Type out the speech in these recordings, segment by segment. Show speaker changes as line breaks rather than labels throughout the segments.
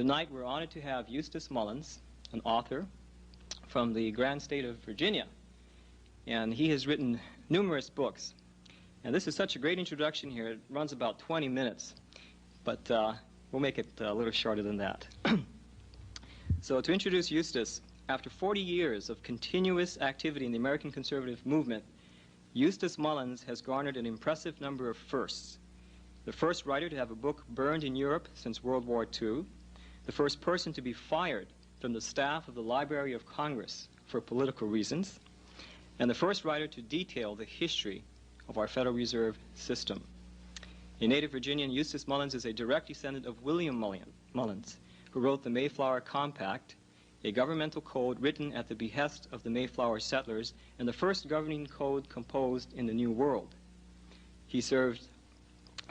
Tonight we're honored to have Eustace Mullins, an author from the grand state of Virginia, and he has written numerous books. And this is such a great introduction here. It runs about 20 minutes, but we'll make it a little shorter than that. So to introduce Eustace, after 40 years of continuous activity in the American conservative movement, Eustace Mullins has garnered an impressive number of firsts. The first writer to have a book burned in Europe since World War II, the first person to be fired from the staff of the Library of Congress for political reasons, and the first writer to detail the history of our Federal Reserve System. A native Virginian, Eustace Mullins is a direct descendant of William Mullins, who wrote the Mayflower Compact, a governmental code written at the behest of the Mayflower settlers and the first governing code composed in the New World. He served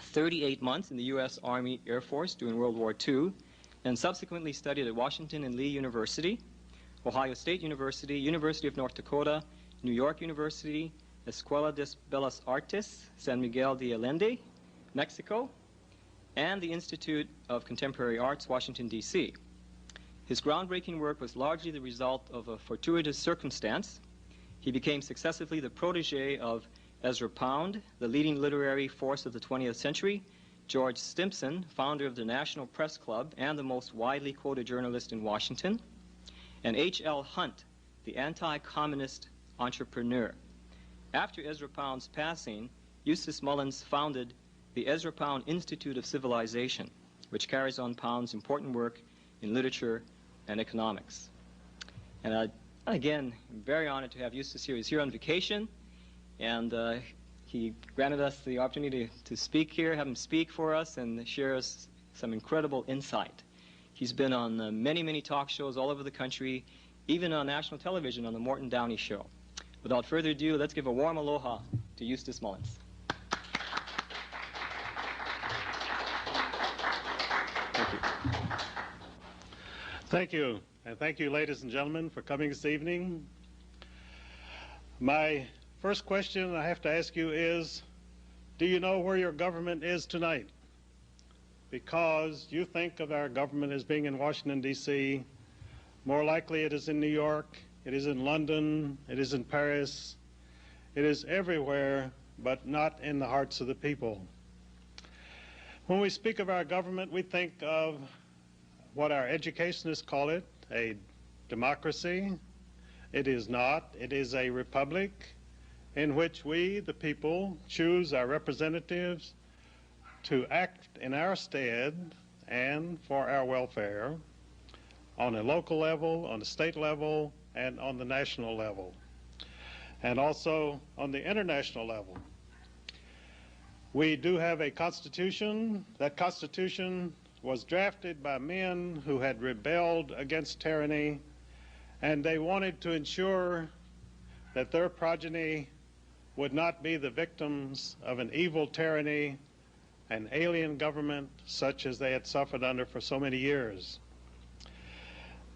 38 months in the U.S. Army Air Force during World War II and subsequently studied at Washington and Lee University, Ohio State University, University of North Dakota, New York University, Escuela de Bellas Artes, San Miguel de Allende, Mexico, and the Institute of Contemporary Arts, Washington, D.C. His groundbreaking work was largely the result of a fortuitous circumstance. He became successively the protege of Ezra Pound, the leading literary force of the 20th century, George Stimson, founder of the National Press Club and the most widely quoted journalist in Washington, and H.L. Hunt, the anti-communist entrepreneur. After Ezra Pound's passing, Eustace Mullins founded the Ezra Pound Institute of Civilization, which carries on Pound's important work in literature and economics. And again, I'm very honored to have Eustace here. He's here on vacation, and he granted us the opportunity to speak here, have him speak for us, and share us some incredible insight. He's been on many, many talk shows all over the country, even on national television on the Morton Downey Show. Without further ado, let's give a warm aloha to Eustace Mullins. Thank you.
Thank you, and thank you, ladies and gentlemen, for coming this evening. My first question I have to ask you is, do you know where your government is tonight? Because you think of our government as being in Washington, D.C. More likely it is in New York, it is in London, it is in Paris, it is everywhere, but not in the hearts of the people. When we speak of our government, we think of what our educationists call it, a democracy. It is not. It is a republic in which we, the people, choose our representatives to act in our stead and for our welfare on a local level, on a state level, and on the national level, and also on the international level. We do have a constitution. That constitution was drafted by men who had rebelled against tyranny, and they wanted to ensure that their progeny would not be the victims of an evil tyranny, an alien government such as they had suffered under for so many years.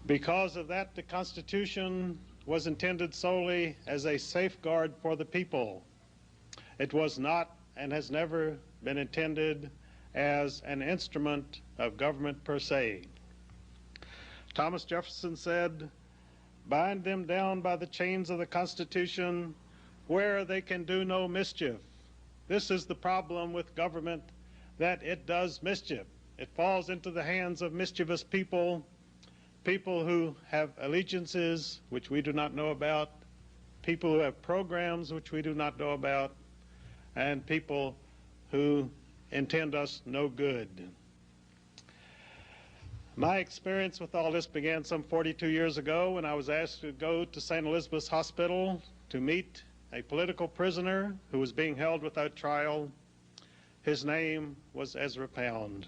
Because of that, the Constitution was intended solely as a safeguard for the people. It was not and has never been intended as an instrument of government per se. Thomas Jefferson said, "Bind them down by the chains of the Constitution where they can do no mischief." This is the problem with government, that it does mischief. It falls into the hands of mischievous people, people who have allegiances which we do not know about, people who have programs which we do not know about, and people who intend us no good. My experience with all this began some 42 years ago when I was asked to go to St. Elizabeth's Hospital to meet a political prisoner who was being held without trial. His name was Ezra Pound.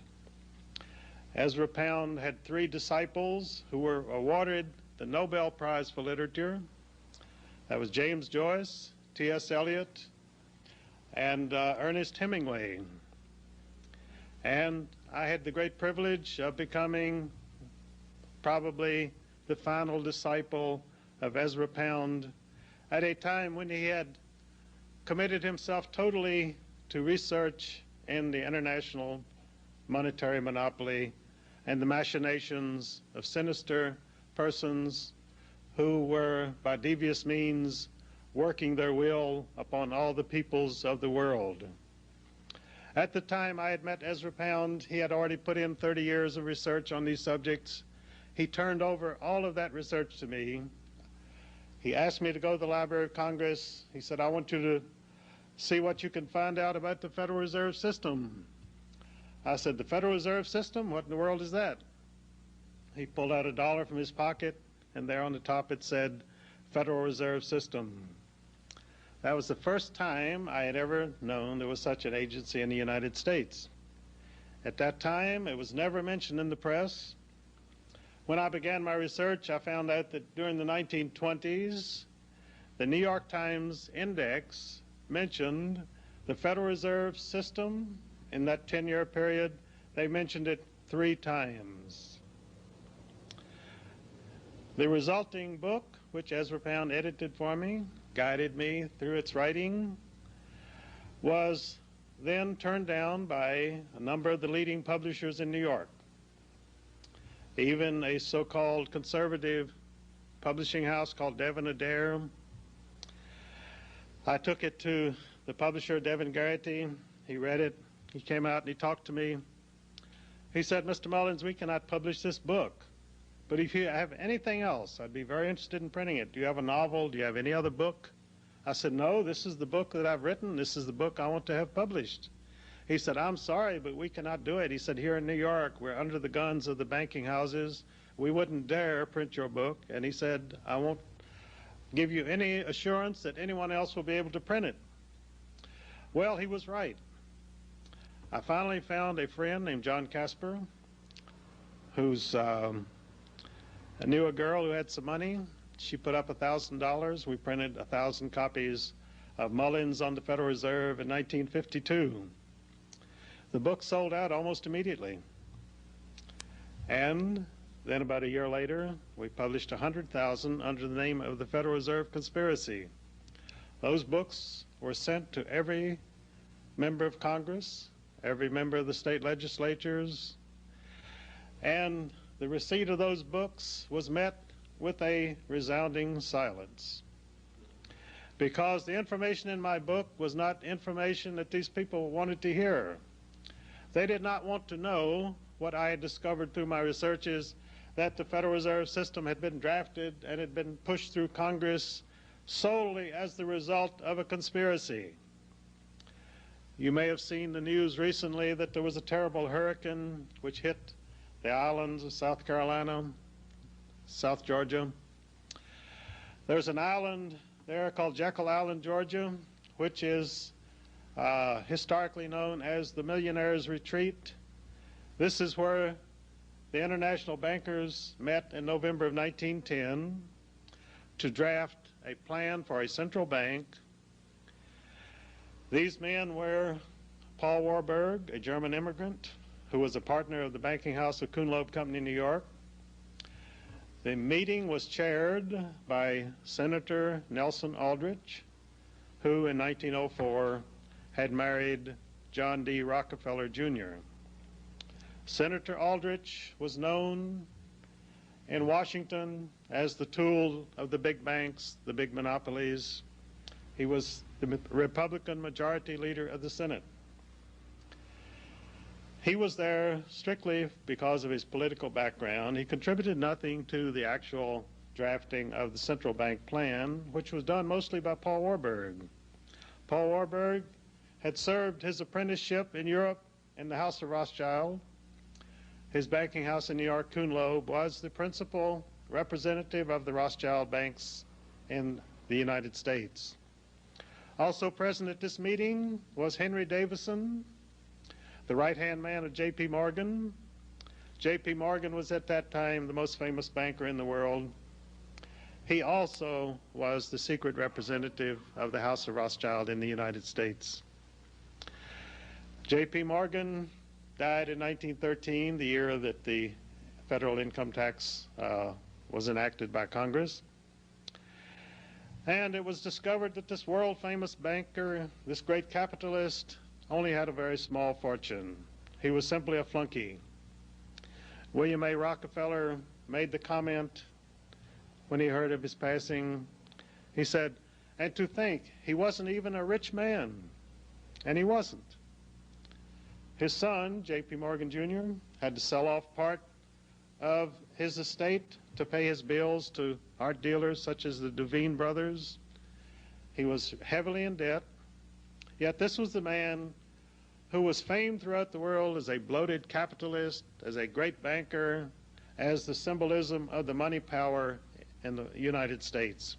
Ezra Pound had 3 disciples who were awarded the Nobel Prize for Literature. That was James Joyce, T.S. Eliot, and Ernest Hemingway. And I had the great privilege of becoming probably the final disciple of Ezra Pound at a time when he had committed himself totally to research in the international monetary monopoly and the machinations of sinister persons who were, by devious means, working their will upon all the peoples of the world. At the time I had met Ezra Pound, he had already put in 30 years of research on these subjects. He turned over all of that research to me. He asked me to go to the Library of Congress. He said, I want you to see what you can find out about the Federal Reserve System. I said, the Federal Reserve System? What in the world is that? He pulled out $1 from his pocket, and there on the top it said, Federal Reserve System. That was the first time I had ever known there was such an agency in the United States. At that time, it was never mentioned in the press. When I began my research, I found out that during the 1920s, the New York Times Index mentioned the Federal Reserve System. In that 10-year period, they mentioned it 3 times. The resulting book, which Ezra Pound edited for me, guided me through its writing, was then turned down by a number of the leading publishers in New York. Even a so-called conservative publishing house called Devin Adair. I took it to the publisher, Devin Garrity. He read it. He came out and he talked to me. He said, Mr. Mullins, we cannot publish this book, but if you have anything else, I'd be very interested in printing it. Do you have a novel? Do you have any other book? I said, no, this is the book that I've written. This is the book I want to have published. He said, I'm sorry, but we cannot do it. He said, here in New York, we're under the guns of the banking houses. We wouldn't dare print your book. And he said, I won't give you any assurance that anyone else will be able to print it. Well, he was right. I finally found a friend named John Casper, who's knew a girl who had some money. She put up $1,000. We printed 1,000 copies of Mullins on the Federal Reserve in 1952. The book sold out almost immediately. And then about a year later, we published 100,000 under the name of the Federal Reserve Conspiracy. Those books were sent to every member of Congress, every member of the state legislatures, and the receipt of those books was met with a resounding silence, because the information in my book was not information that these people wanted to hear. They did not want to know what I had discovered through my researches, that the Federal Reserve System had been drafted and had been pushed through Congress solely as the result of a conspiracy. You may have seen the news recently that there was a terrible hurricane which hit the islands of South Carolina, South Georgia. There's an island there called Jekyll Island, Georgia, which is historically known as the Millionaire's Retreat. This is where the international bankers met in November of 1910 to draft a plan for a central bank. These men were Paul Warburg, a German immigrant who was a partner of the banking house of Kuhn Loeb Company in New York. The meeting was chaired by Senator Nelson Aldrich, who in 1904 had married John D. Rockefeller, Jr. Senator Aldrich was known in Washington as the tool of the big banks, the big monopolies. He was the Republican majority leader of the Senate. He was there strictly because of his political background. He contributed nothing to the actual drafting of the central bank plan, which was done mostly by Paul Warburg. Paul Warburg had served his apprenticeship in Europe in the House of Rothschild. His banking house in New York, Kuhn Loeb, was the principal representative of the Rothschild banks in the United States. Also present at this meeting was Henry Davison, the right-hand man of J.P. Morgan. J.P. Morgan was at that time the most famous banker in the world. He also was the secret representative of the House of Rothschild in the United States. J.P. Morgan died in 1913, the year that the federal income tax was enacted by Congress. And it was discovered that this world-famous banker, this great capitalist, only had a very small fortune. He was simply a flunky. William A. Rockefeller made the comment when he heard of his passing. He said, "And to think, he wasn't even a rich man." And he wasn't. His son, J.P. Morgan Jr., had to sell off part of his estate to pay his bills to art dealers such as the Duveen brothers. He was heavily in debt. Yet this was the man who was famed throughout the world as a bloated capitalist, as a great banker, as the symbolism of the money power in the United States.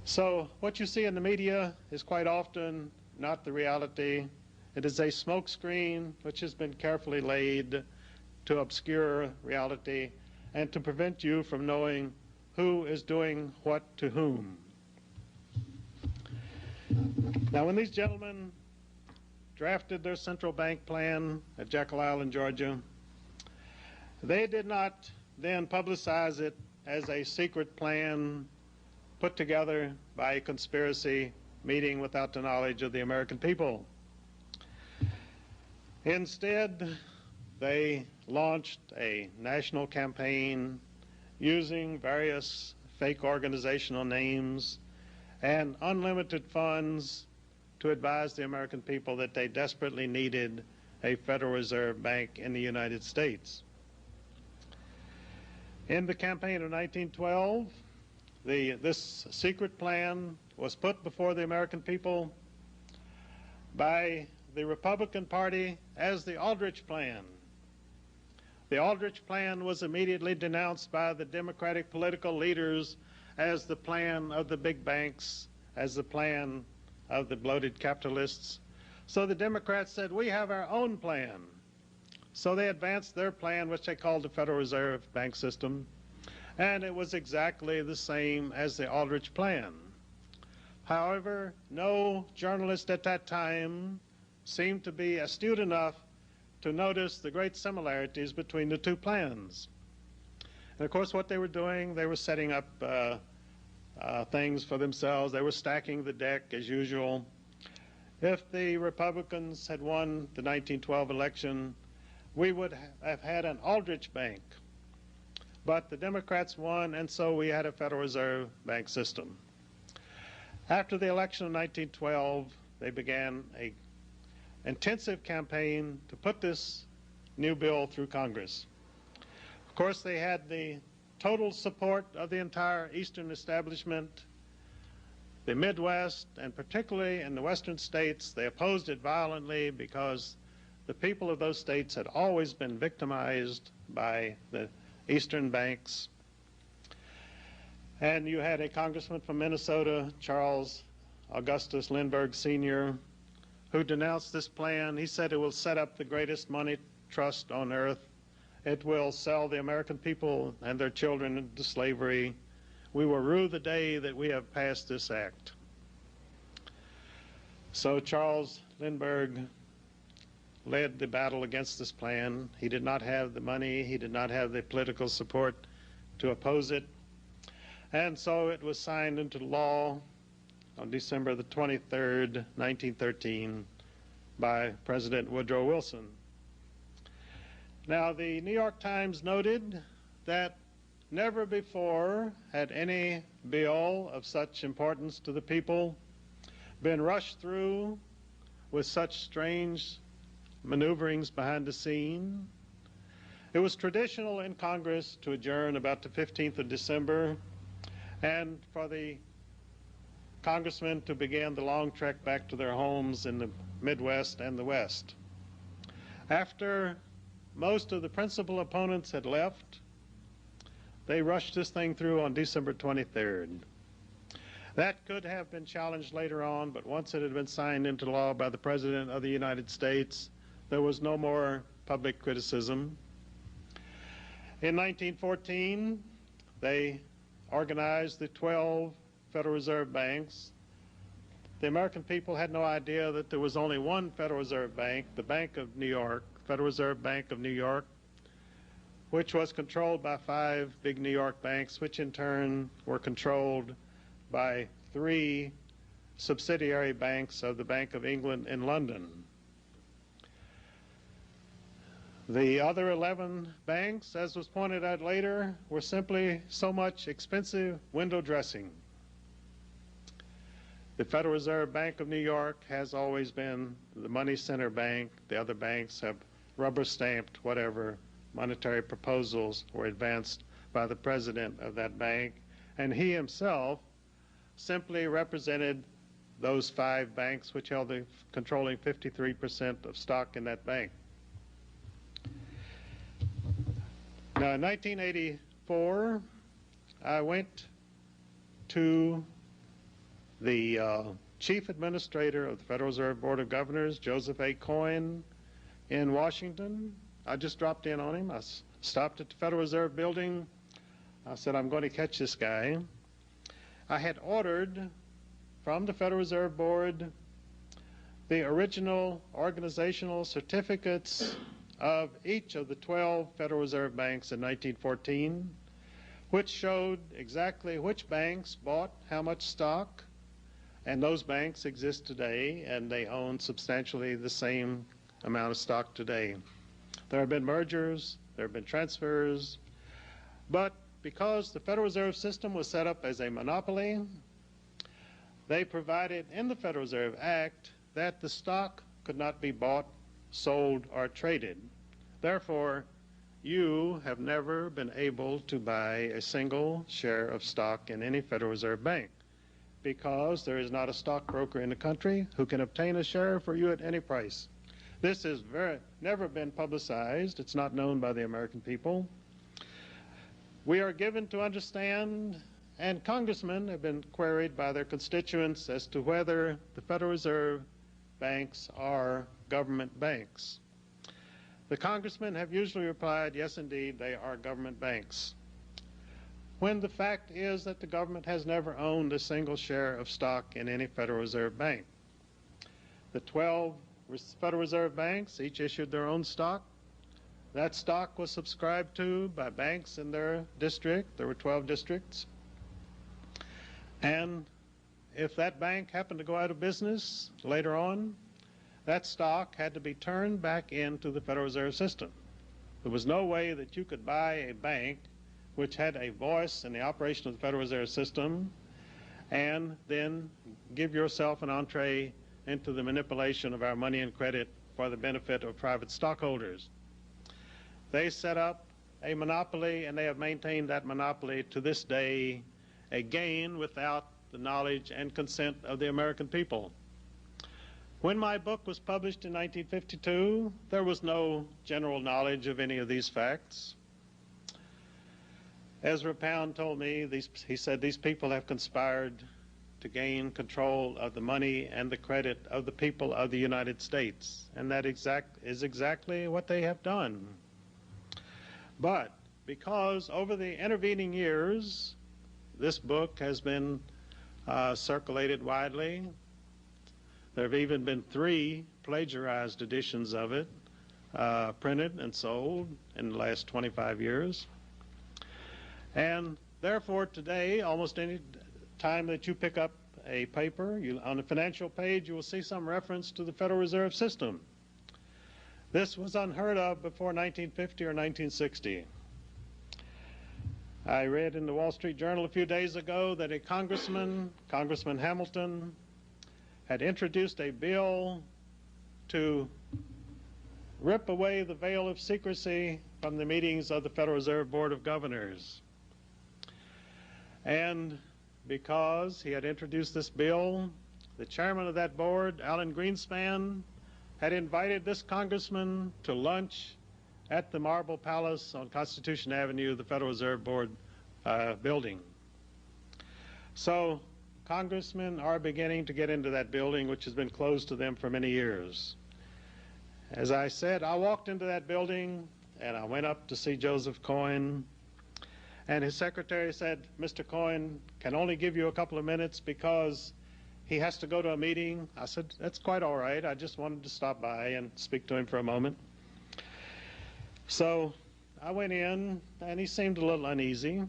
So what you see in the media is quite often not the reality. It is a smokescreen which has been carefully laid to obscure reality and to prevent you from knowing who is doing what to whom. Now, when these gentlemen drafted their central bank plan at Jekyll Island, Georgia, they did not then publicize it as a secret plan put together by a conspiracy meeting without the knowledge of the American people. Instead, they launched a national campaign using various fake organizational names and unlimited funds to advise the American people that they desperately needed a Federal Reserve Bank in the United States. In the campaign of 1912, this secret plan was put before the American people by the Republican Party as the Aldrich Plan. The Aldrich Plan was immediately denounced by the Democratic political leaders as the plan of the big banks, as the plan of the bloated capitalists. So the Democrats said, "We have our own plan." So they advanced their plan, which they called the Federal Reserve Bank System, and it was exactly the same as the Aldrich Plan. However, no journalist at that time seemed to be astute enough to notice the great similarities between the two plans. And of course, what they were doing, they were setting up things for themselves. They were stacking the deck as usual. If the Republicans had won the 1912 election, we would have had an Aldrich Bank. But the Democrats won, and so we had a Federal Reserve Bank system. After the election of 1912, they began an intensive campaign to put this new bill through Congress. Of course, they had the total support of the entire Eastern establishment. The Midwest, and particularly in the Western states, they opposed it violently because the people of those states had always been victimized by the Eastern banks. And you had a congressman from Minnesota, Charles Augustus Lindbergh Sr., who denounced this plan. He said it will set up the greatest money trust on earth. It will sell the American people and their children into slavery. We will rue the day that we have passed this act. So Charles Lindbergh led the battle against this plan. He did not have the money. He did not have the political support to oppose it. And so it was signed into law on December the 23rd, 1913, by President Woodrow Wilson. Now, the New York Times noted that never before had any bill of such importance to the people been rushed through with such strange maneuverings behind the scene. It was traditional in Congress to adjourn about the 15th of December and for the congressmen to begin the long trek back to their homes in the Midwest and the West. After most of the principal opponents had left, they rushed this thing through on December 23rd. That could have been challenged later on, but once it had been signed into law by the President of the United States, there was no more public criticism. In 1914, they organized the 12 Federal Reserve Banks. The American people had no idea that there was only one Federal Reserve Bank, the Bank of New York, Federal Reserve Bank of New York, which was controlled by 5 big New York banks, which in turn were controlled by 3 subsidiary banks of the Bank of England in London. The other 11 banks, as was pointed out later, were simply so much expensive window dressing. The Federal Reserve Bank of New York has always been the money center bank. The other banks have rubber stamped whatever monetary proposals were advanced by the president of that bank, and he himself simply represented those 5 banks which held the controlling 53% of stock in that bank. Now, in 1984, I went to the chief administrator of the Federal Reserve Board of Governors, Joseph A. Coyne, in Washington. I just dropped in on him. I stopped at the Federal Reserve building. I said, I'm going to catch this guy. I had ordered from the Federal Reserve Board the original organizational certificates of each of the 12 Federal Reserve banks in 1914, which showed exactly which banks bought how much stock, and those banks exist today, and they own substantially the same amount of stock today. There have been mergers, there have been transfers, but because the Federal Reserve System was set up as a monopoly, they provided in the Federal Reserve Act that the stock could not be bought, sold, or traded. Therefore, you have never been able to buy a single share of stock in any Federal Reserve Bank because there is not a stockbroker in the country who can obtain a share for you at any price. This has never been publicized. It's not known by the American people. We are given to understand, and congressmen have been queried by their constituents as to whether the Federal Reserve banks are government banks. The congressmen have usually replied, yes, indeed, they are government banks, when the fact is that the government has never owned a single share of stock in any Federal Reserve bank. The 12 Federal Reserve banks each issued their own stock. That stock was subscribed to by banks in their district. There were 12 districts. And if that bank happened to go out of business later on, that stock had to be turned back into the Federal Reserve System. There was no way that you could buy a bank which had a voice in the operation of the Federal Reserve System and then give yourself an entree into the manipulation of our money and credit for the benefit of private stockholders. They set up a monopoly, and they have maintained that monopoly to this day, again without the knowledge and consent of the American people. When my book was published in 1952, there was no general knowledge of any of these facts. Ezra Pound told me, he said, these people have conspired to gain control of the money and the credit of the people of the United States. And that is exactly what they have done. But because over the intervening years, this book has been circulated widely. There have even been 3 plagiarized editions of it printed and sold in the last 25 years. And therefore today, almost any time that you pick up a paper, on the financial page you will see some reference to the Federal Reserve System. This was unheard of before 1950 or 1960. I read in the Wall Street Journal a few days ago that a congressman, Congressman Hamilton, had introduced a bill to rip away the veil of secrecy from the meetings of the Federal Reserve Board of Governors. And because he had introduced this bill, the chairman of that board, Alan Greenspan, had invited this congressman to lunch at the Marble Palace on Constitution Avenue, the Federal Reserve Board building. So congressmen are beginning to get into that building, which has been closed to them for many years. As I said, I walked into that building and I went up to see Joseph Coyne, and his secretary said, Mr. Coyne can only give you a couple of minutes because he has to go to a meeting. I said, that's quite all right. I just wanted to stop by and speak to him for a moment. So I went in, and he seemed a little uneasy,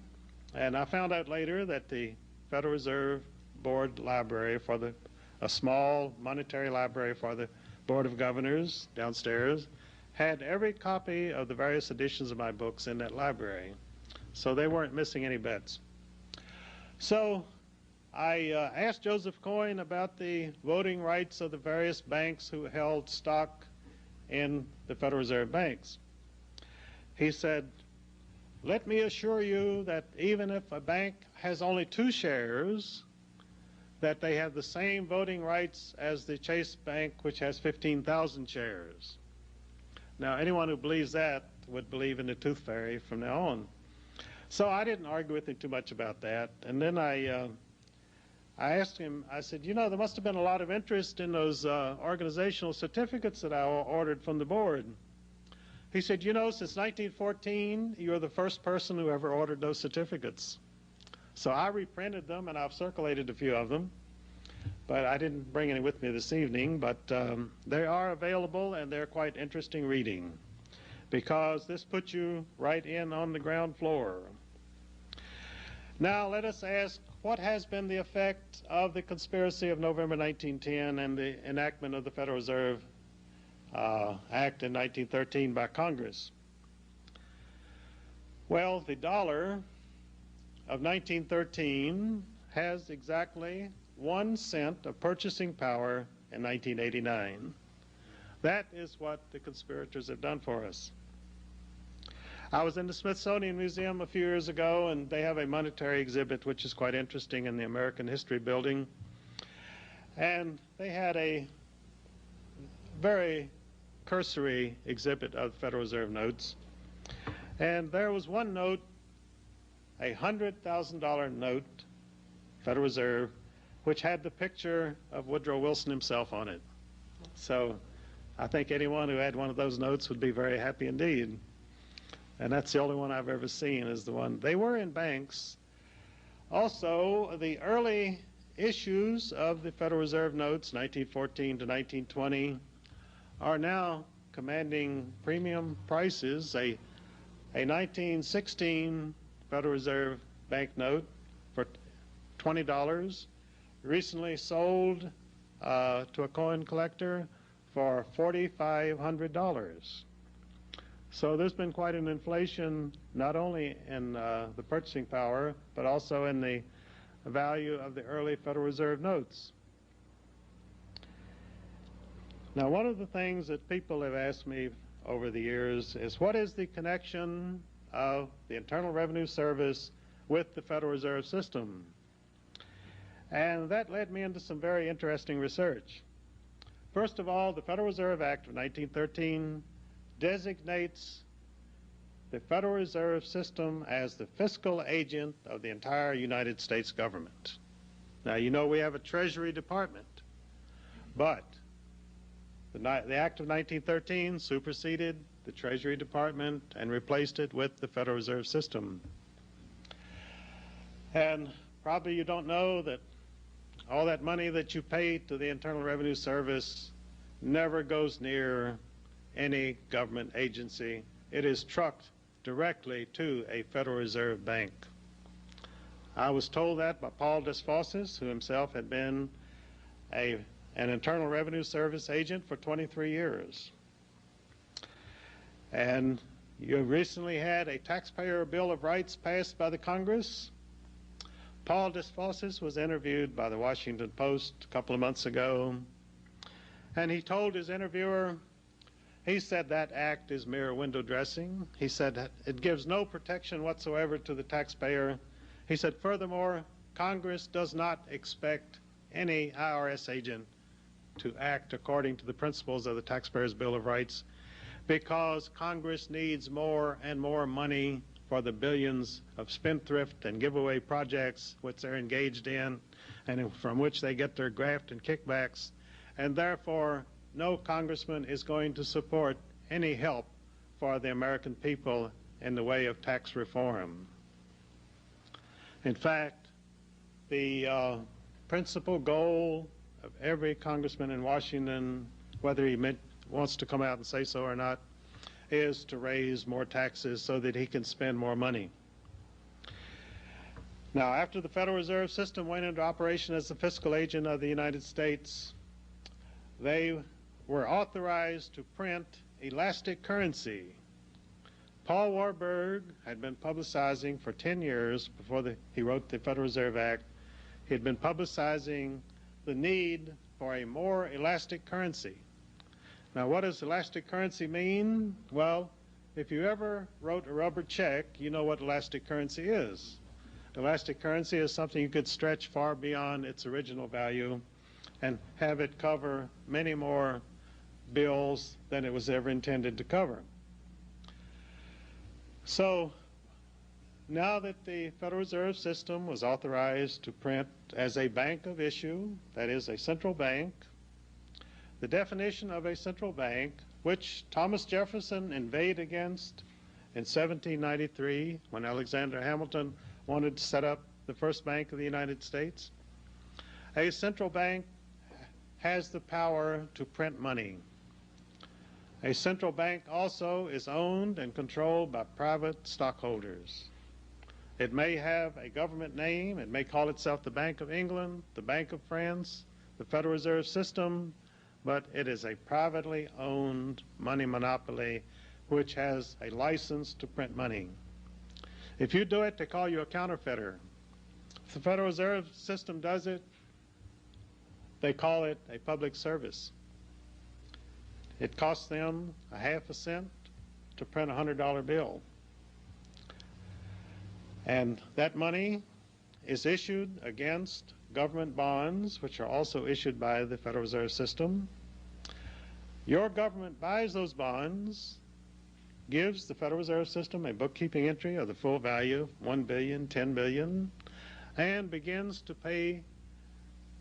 and I found out later that the Federal Reserve Board library a small monetary library for the Board of Governors downstairs, had every copy of the various editions of my books in that library, so they weren't missing any bets. So I asked Joseph Coyne about the voting rights of the various banks who held stock in the Federal Reserve banks. He said, "Let me assure you that even if a bank has only 2 shares, that they have the same voting rights as the Chase Bank, which has 15,000 shares." Now, anyone who believes that would believe in the tooth fairy from now on. So I didn't argue with him too much about that. And then I asked him, I said, you know, there must have been a lot of interest in those organizational certificates that I ordered from the board. He said, you know, since 1914, you're the first person who ever ordered those certificates. So I reprinted them, and I've circulated a few of them. But I didn't bring any with me this evening. But they are available, and they're quite interesting reading, because this puts you right in on the ground floor. Now let us ask, what has been the effect of the conspiracy of November 1910 and the enactment of the Federal Reserve Act in 1913 by Congress? Well, the dollar of 1913 has exactly 1 cent of purchasing power in 1989. That is what the conspirators have done for us. I was in the Smithsonian Museum a few years ago, and they have a monetary exhibit which is quite interesting in the American History Building. And they had a very cursory exhibit of Federal Reserve notes. And there was one note, a $100,000 note, Federal Reserve, which had the picture of Woodrow Wilson himself on it. So I think anyone who had one of those notes would be very happy indeed. And that's the only one I've ever seen, is the one. They were in banks. Also, the early issues of the Federal Reserve notes, 1914 to 1920, are now commanding premium prices. A 1916 Federal Reserve banknote for $20 recently sold to a coin collector for $4,500. So there's been quite an inflation, not only in the purchasing power, but also in the value of the early Federal Reserve notes. Now, one of the things that people have asked me over the years is, what is the connection of the Internal Revenue Service with the Federal Reserve System? And that led me into some very interesting research. First of all, the Federal Reserve Act of 1913 designates the Federal Reserve System as the fiscal agent of the entire United States government. Now, you know we have a Treasury Department, but the Act of 1913 superseded the Treasury Department and replaced it with the Federal Reserve System. And probably you don't know that all that money that you pay to the Internal Revenue Service never goes near any government agency. It is trucked directly to a Federal Reserve Bank. I was told that by Paul Desfosses, who himself had been an Internal Revenue Service agent for 23 years. And you recently had a Taxpayer Bill of Rights passed by the Congress. Paul Desfosses was interviewed by the Washington Post a couple of months ago, and he told his interviewer, he said that act is mere window dressing. He said it gives no protection whatsoever to the taxpayer. He said, furthermore, Congress does not expect any IRS agent to act according to the principles of the Taxpayers' Bill of Rights, because Congress needs more and more money for the billions of spendthrift and giveaway projects which they're engaged in and from which they get their graft and kickbacks. And therefore, no congressman is going to support any help for the American people in the way of tax reform. In fact, the principal goal of every congressman in Washington, whether he wants to come out and say so or not, is to raise more taxes so that he can spend more money. Now, after the Federal Reserve System went into operation as the fiscal agent of the United States, they were authorized to print elastic currency. Paul Warburg had been publicizing for 10 years before he wrote the Federal Reserve Act. He had been publicizing the need for a more elastic currency. Now, what does elastic currency mean? Well, if you ever wrote a rubber check, you know what elastic currency is. Elastic currency is something you could stretch far beyond its original value and have it cover many more bills than it was ever intended to cover. So now that the Federal Reserve System was authorized to print as a bank of issue, that is a central bank, the definition of a central bank, which Thomas Jefferson inveighed against in 1793 when Alexander Hamilton wanted to set up the first bank of the United States, a central bank has the power to print money. A central bank also is owned and controlled by private stockholders. It may have a government name. It may call itself the Bank of England, the Bank of France, the Federal Reserve System, but it is a privately owned money monopoly which has a license to print money. If you do it, they call you a counterfeiter. If the Federal Reserve System does it, they call it a public service. It costs them a half a cent to print a $100 bill. And that money is issued against government bonds, which are also issued by the Federal Reserve System. Your government buys those bonds, gives the Federal Reserve System a bookkeeping entry of the full value, 1 billion, 10 billion, and begins to pay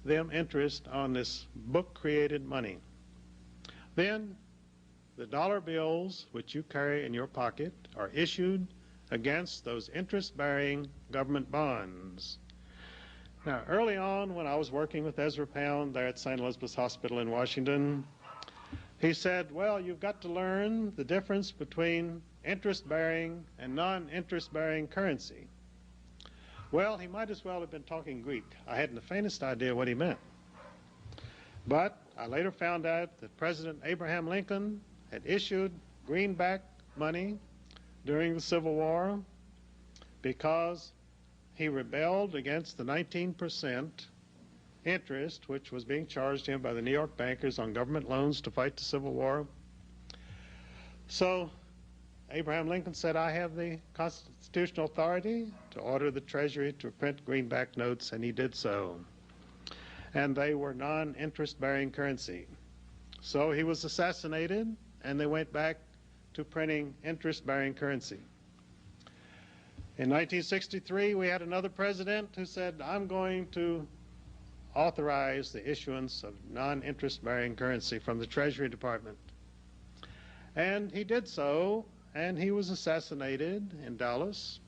them interest on this book-created money. Then the dollar bills which you carry in your pocket are issued against those interest-bearing government bonds. Now, early on when I was working with Ezra Pound there at St. Elizabeth's Hospital in Washington, he said, well, you've got to learn the difference between interest-bearing and non-interest-bearing currency. Well, he might as well have been talking Greek. I hadn't the faintest idea what he meant. But I later found out that President Abraham Lincoln had issued greenback money during the Civil War because he rebelled against the 19% interest which was being charged him by the New York bankers on government loans to fight the Civil War. So Abraham Lincoln said, I have the constitutional authority to order the Treasury to print greenback notes, and he did so. And they were non-interest-bearing currency. So he was assassinated, and they went back to printing interest-bearing currency. In 1963, we had another president who said, I'm going to authorize the issuance of non-interest-bearing currency from the Treasury Department. And he did so, and he was assassinated in Dallas.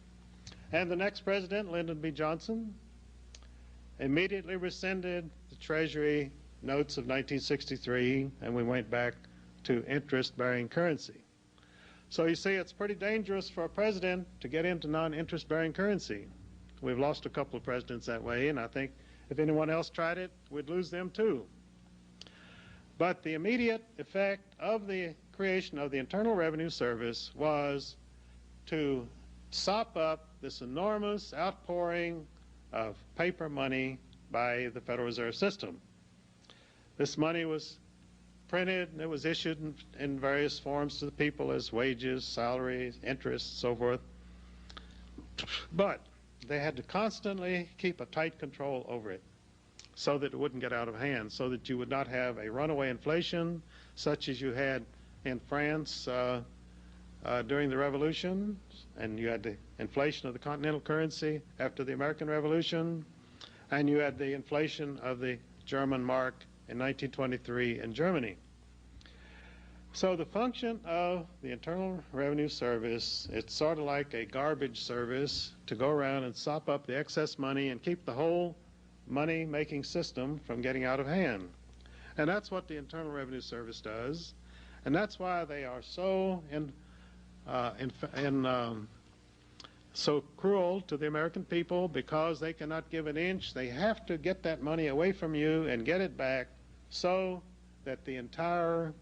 And the next president, Lyndon B. Johnson, immediately rescinded the Treasury notes of 1963, and we went back to interest-bearing currency. So you see, it's pretty dangerous for a president to get into non-interest-bearing currency. We've lost a couple of presidents that way, and I think if anyone else tried it, we'd lose them too. But the immediate effect of the creation of the Internal Revenue Service was to sop up this enormous outpouring of paper money by the Federal Reserve System. This money was printed and it was issued in various forms to the people as wages, salaries, interest, so forth. But they had to constantly keep a tight control over it so that it wouldn't get out of hand, so that you would not have a runaway inflation such as you had in France during the Revolution, and you had the inflation of the continental currency after the American Revolution, and you had the inflation of the German mark in 1923 in Germany. So the function of the Internal Revenue Service, it's sort of like a garbage service to go around and sop up the excess money and keep the whole money-making system from getting out of hand. And that's what the Internal Revenue Service does, and that's why they are so so cruel to the American people, because they cannot give an inch. They have to get that money away from you and get it back so that the entire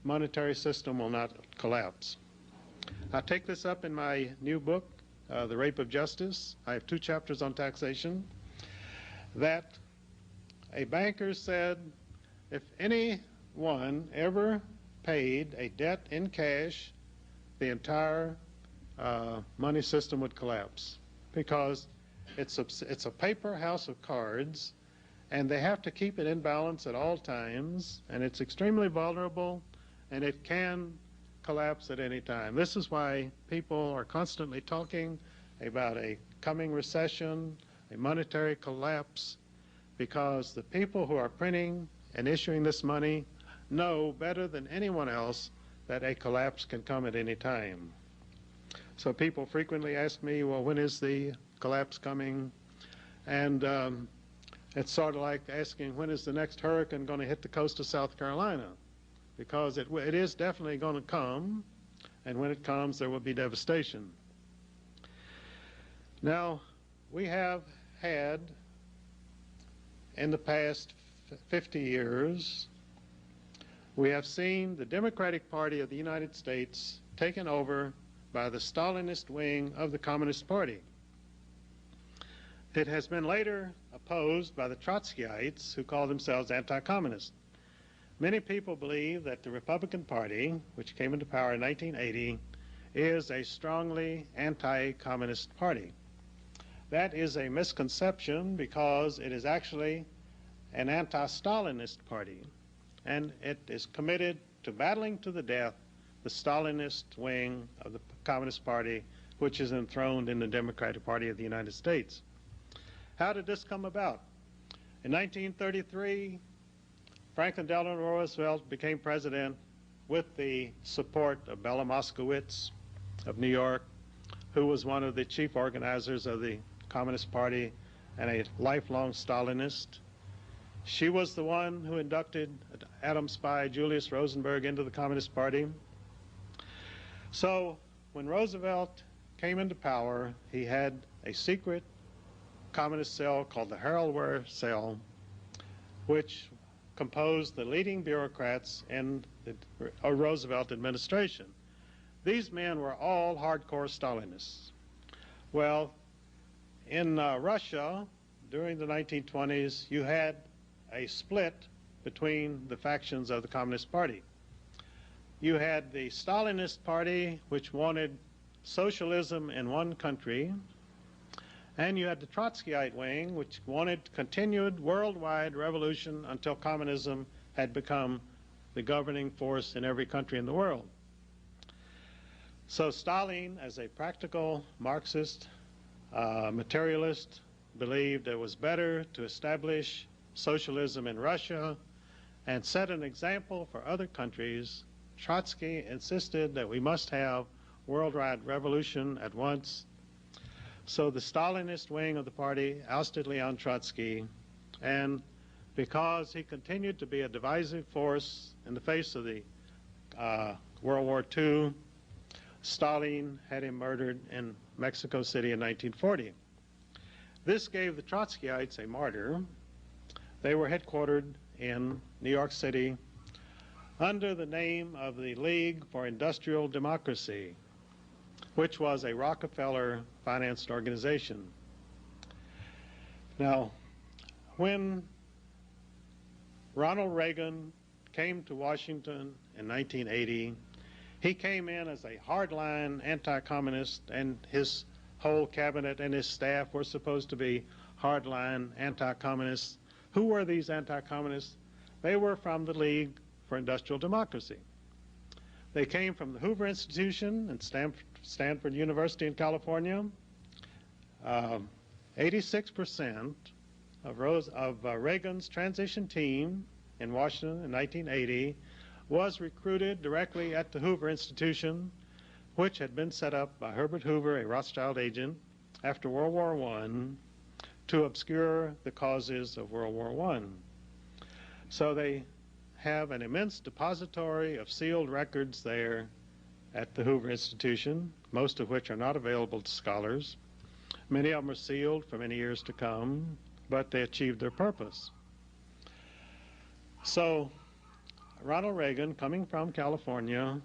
monetary system will not collapse. I take this up in my new book, The Rape of Justice. I have 2 chapters on taxation. That a banker said if anyone ever paid a debt in cash, the entire money system would collapse, because it's a paper house of cards, and they have to keep it in balance at all times, and it's extremely vulnerable, and it can collapse at any time. This is why people are constantly talking about a coming recession, a monetary collapse, because the people who are printing and issuing this money know better than anyone else that a collapse can come at any time. So people frequently ask me, well, when is the collapse coming? And it's sort of like asking, when is the next hurricane going to hit the coast of South Carolina? Because it is definitely going to come, and when it comes, there will be devastation. Now, we have had, in the past 50 years, we have seen the Democratic Party of the United States taken over by the Stalinist wing of the Communist Party. It has been later opposed by the Trotskyites, who call themselves anti-communist. Many people believe that the Republican Party, which came into power in 1980, is a strongly anti-communist party. That is a misconception, because it is actually an anti-Stalinist party, and it is committed to battling to the death the Stalinist wing of the Communist Party, which is enthroned in the Democratic Party of the United States. How did this come about? In 1933, Franklin Delano Roosevelt became president with the support of Bella Moskowitz of New York, who was one of the chief organizers of the Communist Party and a lifelong Stalinist. She was the one who inducted atom spy Julius Rosenberg into the Communist Party. So when Roosevelt came into power, he had a secret communist cell called the Harold Ware Cell, which composed the leading bureaucrats in the Roosevelt administration. These men were all hardcore Stalinists. Well, in Russia, during the 1920s, you had a split between the factions of the Communist Party. You had the Stalinist Party, which wanted socialism in one country, and you had the Trotskyite wing, which wanted continued worldwide revolution until communism had become the governing force in every country in the world. So Stalin, as a practical Marxist materialist, believed it was better to establish socialism in Russia and set an example for other countries. Trotsky insisted that we must have worldwide revolution at once. So the Stalinist wing of the party ousted Leon Trotsky, and because he continued to be a divisive force in the face of the World War II, Stalin had him murdered in Mexico City in 1940. This gave the Trotskyites a martyr. They were headquartered in New York City under the name of the League for Industrial Democracy, which was a Rockefeller-financed organization. Now, when Ronald Reagan came to Washington in 1980, he came in as a hardline anti-communist, and his whole cabinet and his staff were supposed to be hardline anti-communists. Who were these anti-communists? They were from the League for Industrial Democracy. They came from the Hoover Institution and Stanford University in California. 86% of Reagan's transition team in Washington in 1980 was recruited directly at the Hoover Institution, which had been set up by Herbert Hoover, a Rothschild agent, after World War I to obscure the causes of World War I. So they have an immense depository of sealed records there at the Hoover Institution, most of which are not available to scholars. Many of them are sealed for many years to come, but they achieved their purpose. So Ronald Reagan, coming from California,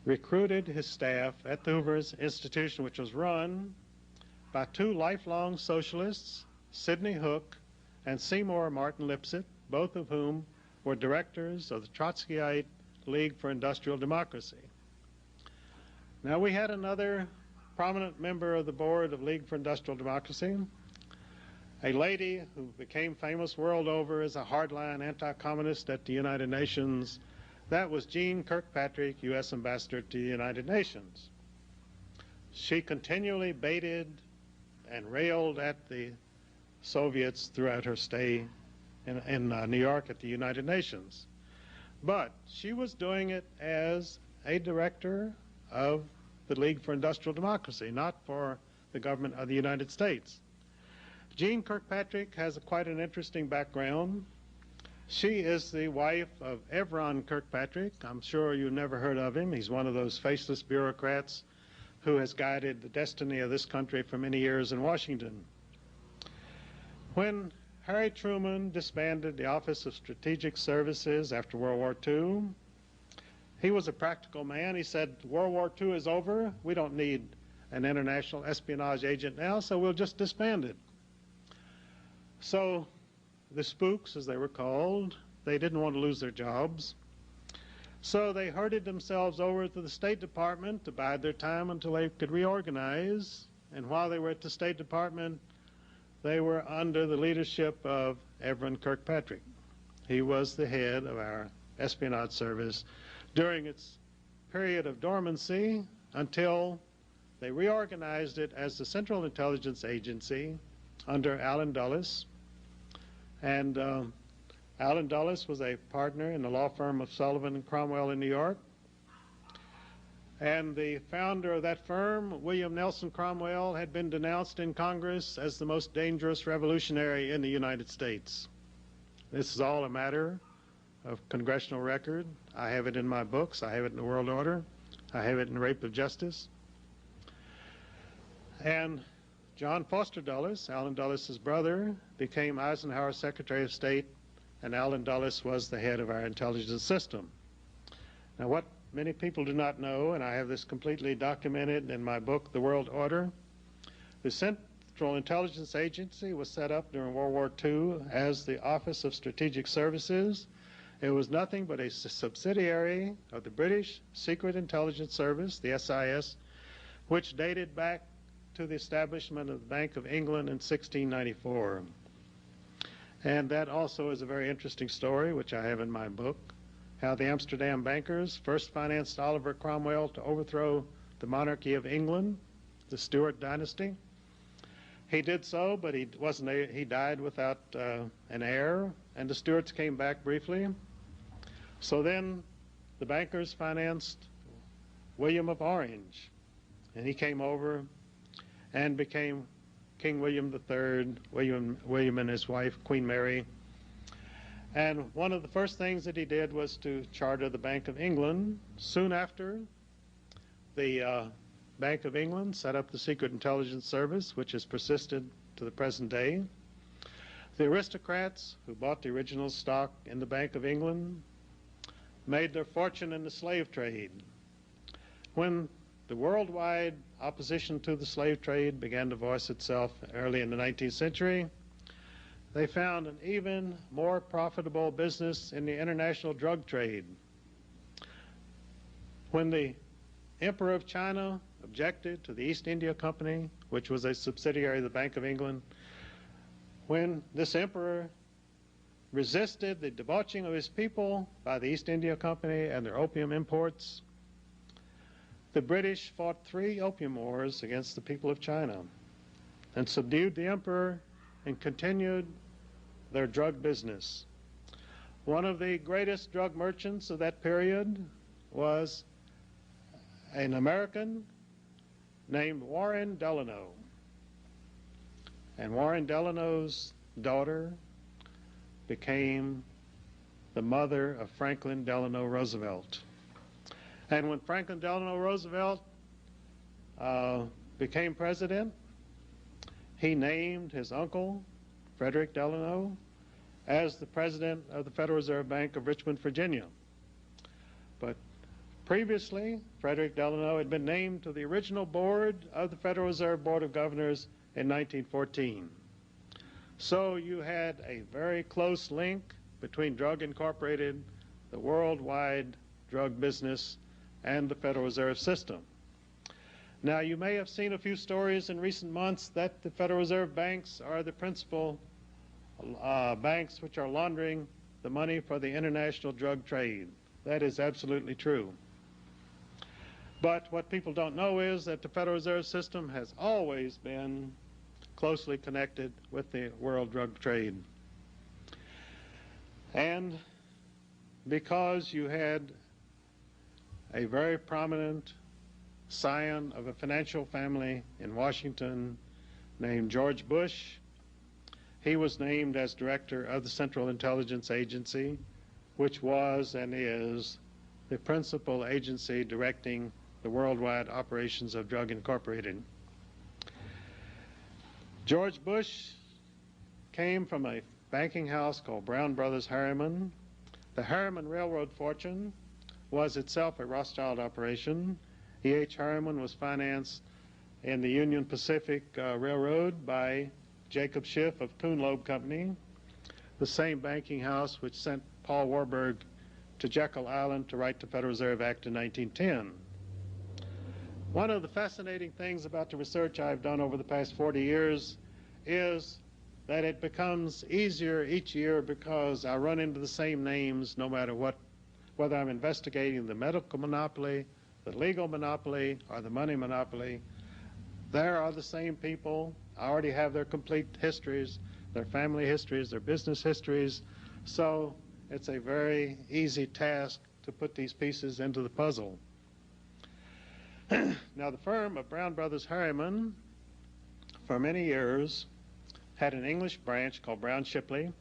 recruited his staff at the Hoover Institution, which was run by two lifelong socialists, Sidney Hook and Seymour Martin Lipset, both of whom were directors of the Trotskyite League for Industrial Democracy. Now, we had another prominent member of the board of League for Industrial Democracy, a lady who became famous world over as a hardline anti-communist at the United Nations. That was Jean Kirkpatrick, U.S. Ambassador to the United Nations. She continually baited and railed at the Soviets throughout her stay in New York at the United Nations. But she was doing it as a director of the League for Industrial Democracy, not for the government of the United States. Jean Kirkpatrick has quite an interesting background. She is the wife of Evron Kirkpatrick. I'm sure you've never heard of him. He's one of those faceless bureaucrats who has guided the destiny of this country for many years in Washington. When Harry Truman disbanded the Office of Strategic Services after World War II, he was a practical man. He said, World War II is over. We don't need an international espionage agent now, so we'll just disband it. So the spooks, as they were called, they didn't want to lose their jobs. So they herded themselves over to the State Department to bide their time until they could reorganize. And while they were at the State Department, they were under the leadership of Evron Kirkpatrick. He was the head of our espionage service during its period of dormancy until they reorganized it as the Central Intelligence Agency under Allen Dulles. And Allen Dulles was a partner in the law firm of Sullivan and Cromwell in New York. And the founder of that firm, William Nelson Cromwell, had been denounced in Congress as the most dangerous revolutionary in the United States. This is all a matter of congressional record. I have it in my books. I have it in the World Order. I have it in Rape of Justice. And John Foster Dulles, Allen Dulles' brother, became Eisenhower's Secretary of State, and Allen Dulles was the head of our intelligence system. Now, what many people do not know, and I have this completely documented in my book, The World Order, the Central Intelligence Agency was set up during World War II as the Office of Strategic Services. It was nothing but a subsidiary of the British Secret Intelligence Service, the SIS, which dated back to the establishment of the Bank of England in 1694. And that also is a very interesting story, which I have in my book, how the Amsterdam bankers first financed Oliver Cromwell to overthrow the monarchy of England, the Stuart dynasty. He did so, but he died without an heir, and the Stuarts came back briefly. So then the bankers financed William of Orange, and he came over and became King William III, William and his wife, Queen Mary. And one of the first things that he did was to charter the Bank of England. Soon after, the Bank of England set up the Secret Intelligence Service, which has persisted to the present day. The aristocrats who bought the original stock in the Bank of England made their fortune in the slave trade. When the worldwide opposition to the slave trade began to voice itself early in the 19th century, they found an even more profitable business in the international drug trade. When the Emperor of China objected to the East India Company, which was a subsidiary of the Bank of England, when this emperor resisted the debauching of his people by the East India Company and their opium imports, the British fought 3 opium wars against the people of China and subdued the emperor and continued their drug business. One of the greatest drug merchants of that period was an American named Warren Delano. And Warren Delano's daughter became the mother of Franklin Delano Roosevelt. And when Franklin Delano Roosevelt became president, he named his uncle, Frederick Delano, as the president of the Federal Reserve Bank of Richmond, Virginia. But previously, Frederick Delano had been named to the original board of the Federal Reserve Board of Governors in 1914. So you had a very close link between Drug Incorporated, the worldwide drug business, and the Federal Reserve System. Now, you may have seen a few stories in recent months that the Federal Reserve banks are the principal banks which are laundering the money for the international drug trade. That is absolutely true. But what people don't know is that the Federal Reserve System has always been closely connected with the world drug trade. And because you had a very prominent scion of a financial family in Washington named George Bush, he was named as director of the Central Intelligence Agency, which was and is the principal agency directing the worldwide operations of Drug Incorporated. George Bush came from a banking house called Brown Brothers Harriman. The Harriman Railroad fortune was itself a Rothschild operation. E.H. Harriman was financed in the Union Pacific Railroad by Jacob Schiff of Kuhn Loeb Company, the same banking house which sent Paul Warburg to Jekyll Island to write the Federal Reserve Act in 1910. One of the fascinating things about the research I've done over the past 40 years is that it becomes easier each year because I run into the same names no matter what, whether I'm investigating the medical monopoly, the legal monopoly, or the money monopoly. There are the same people. I already have their complete histories, their family histories, their business histories. So it's a very easy task to put these pieces into the puzzle. Now, the firm of Brown Brothers Harriman, for many years, had an English branch called Brown Shipley,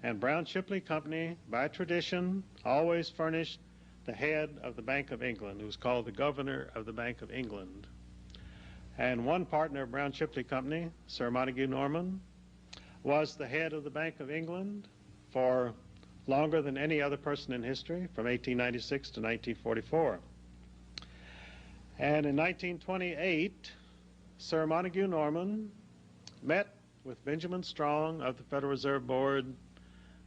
and Brown Shipley Company, by tradition, always furnished the head of the Bank of England, who was called the Governor of the Bank of England. And one partner of Brown Shipley Company, Sir Montague Norman, was the head of the Bank of England for longer than any other person in history, from 1896 to 1944. And in 1928, Sir Montague Norman met with Benjamin Strong of the Federal Reserve Board,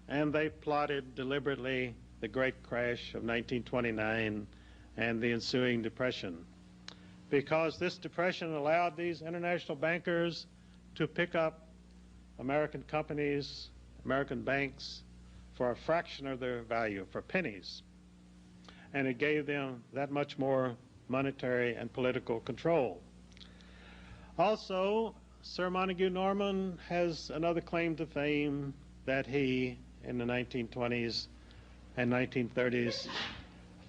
and they plotted deliberately the great crash of 1929 and the ensuing depression, because this depression allowed these international bankers to pick up American companies, American banks, for a fraction of their value, for pennies. And it gave them that much more monetary and political control. Also, Sir Montague Norman has another claim to fame, that he, in the 1920s and 1930s,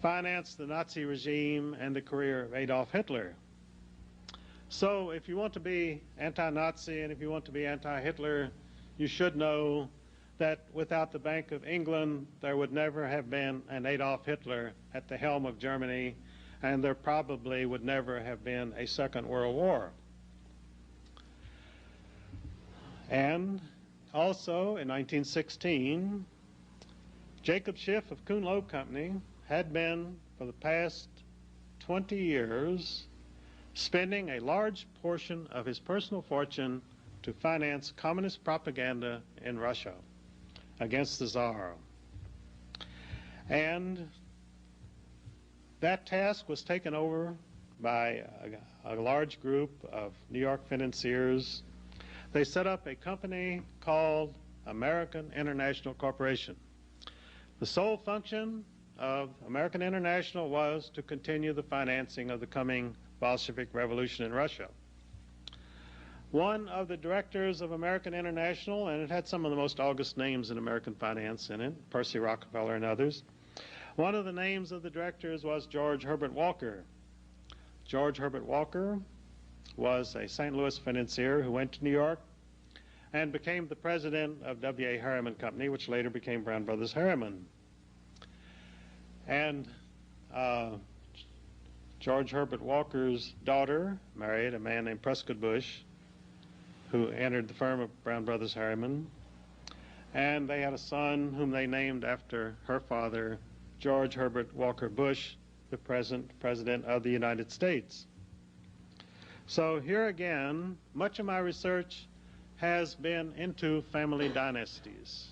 financed the Nazi regime and the career of Adolf Hitler. So if you want to be anti-Nazi and if you want to be anti-Hitler, you should know that without the Bank of England, there would never have been an Adolf Hitler at the helm of Germany, and there probably would never have been a Second World War. And also in 1916, Jacob Schiff of Kuhn Loeb Company had been, for the past 20 years, spending a large portion of his personal fortune to finance communist propaganda in Russia against the Tsar. And that task was taken over by a large group of New York financiers. They set up a company called American International Corporation. The sole function of American International was to continue the financing of the coming Bolshevik Revolution in Russia. One of the directors of American International, and it had some of the most august names in American finance in it, Percy Rockefeller and others, one of the names of the directors was George Herbert Walker. George Herbert Walker was a St. Louis financier who went to New York and became the president of W.A. Harriman Company, which later became Brown Brothers Harriman. And George Herbert Walker's daughter married a man named Prescott Bush, who entered the firm of Brown Brothers Harriman. and they had a son whom they named after her father, George Herbert Walker Bush, the present President of the United States. So here again, much of my research has been into family dynasties.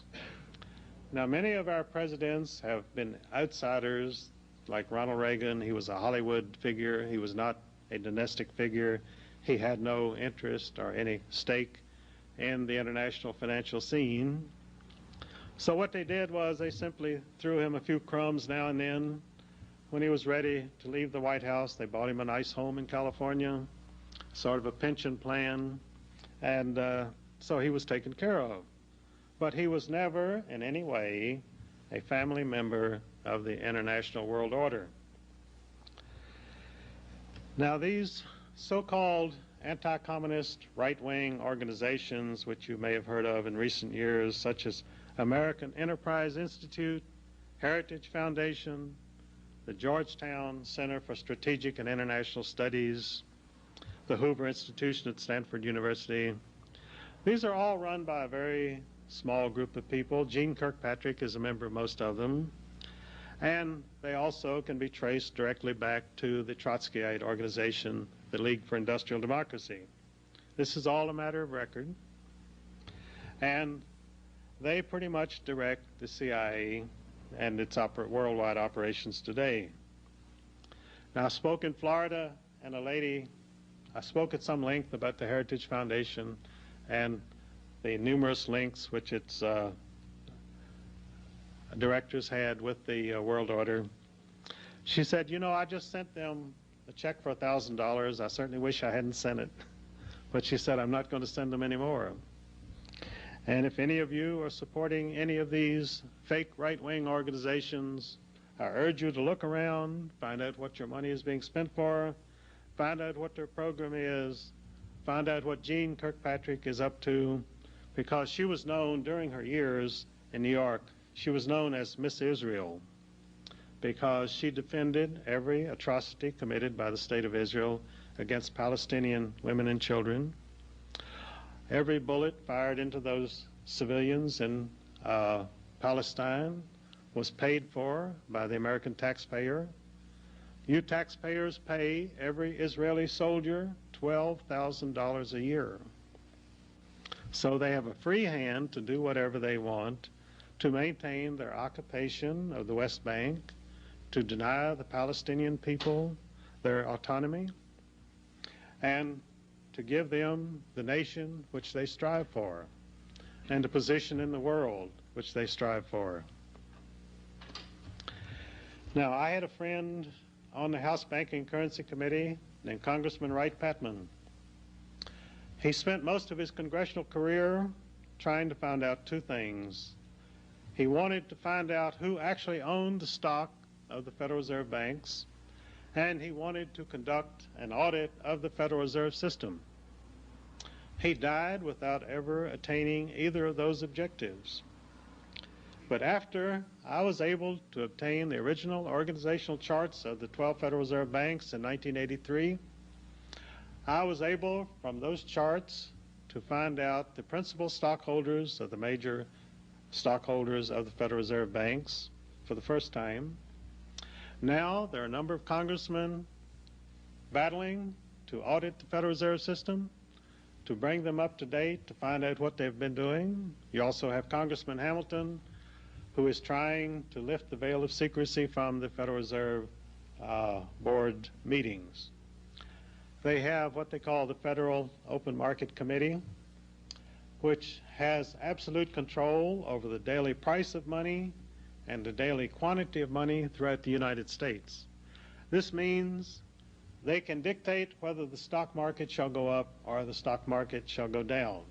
Now, many of our presidents have been outsiders, like Ronald Reagan. He was a Hollywood figure. He was not a dynastic figure. He had no interest or any stake in the international financial scene. So what they did was they simply threw him a few crumbs now and then. When he was ready to leave the White House, they bought him a nice home in California, sort of a pension plan, and so he was taken care of. But he was never in any way a family member of the international world order. Now, these so-called anti-communist right-wing organizations, which you may have heard of in recent years, such as American Enterprise Institute, Heritage Foundation, the Georgetown Center for Strategic and International Studies, the Hoover Institution at Stanford University, these are all run by a very small group of people. Gene Kirkpatrick is a member of most of them. And they also can be traced directly back to the Trotskyite organization, the League for Industrial Democracy. This is all a matter of record. And they pretty much direct the CIA and its worldwide operations today. Now, I spoke in Florida, and I spoke at some length about the Heritage Foundation and the numerous links which its directors had with the world order. She said, you know, I just sent them a check for $1,000. I certainly wish I hadn't sent it. But she said, I'm not going to send them anymore. And if any of you are supporting any of these fake right-wing organizations, I urge you to look around, find out what your money is being spent for, find out what their program is, find out what Gene Kirkpatrick is up to, because she was known during her years in New York, she was known as Miss Israel, because she defended every atrocity committed by the State of Israel against Palestinian women and children. Every bullet fired into those civilians in Palestine was paid for by the American taxpayer. You taxpayers pay every Israeli soldier $12,000 a year. So they have a free hand to do whatever they want, to maintain their occupation of the West Bank, to deny the Palestinian people their autonomy, and to give them the nation which they strive for, and a position in the world which they strive for. Now, I had a friend on the House Banking and Currency Committee named Congressman Wright Patman. He spent most of his congressional career trying to find out two things. He wanted to find out who actually owned the stock of the Federal Reserve banks, and he wanted to conduct an audit of the Federal Reserve System. He died without ever attaining either of those objectives. But after I was able to obtain the original organizational charts of the 12 Federal Reserve banks in 1983, I was able, from those charts, to find out the principal stockholders of the major stockholders of the Federal Reserve banks for the first time. Now there are a number of congressmen battling to audit the Federal Reserve System, to bring them up to date, to find out what they've been doing. You also have Congressman Hamilton, who is trying to lift the veil of secrecy from the Federal Reserve Board meetings. They have what they call the Federal Open Market Committee, which has absolute control over the daily price of money and the daily quantity of money throughout the United States. This means they can dictate whether the stock market shall go up or the stock market shall go down.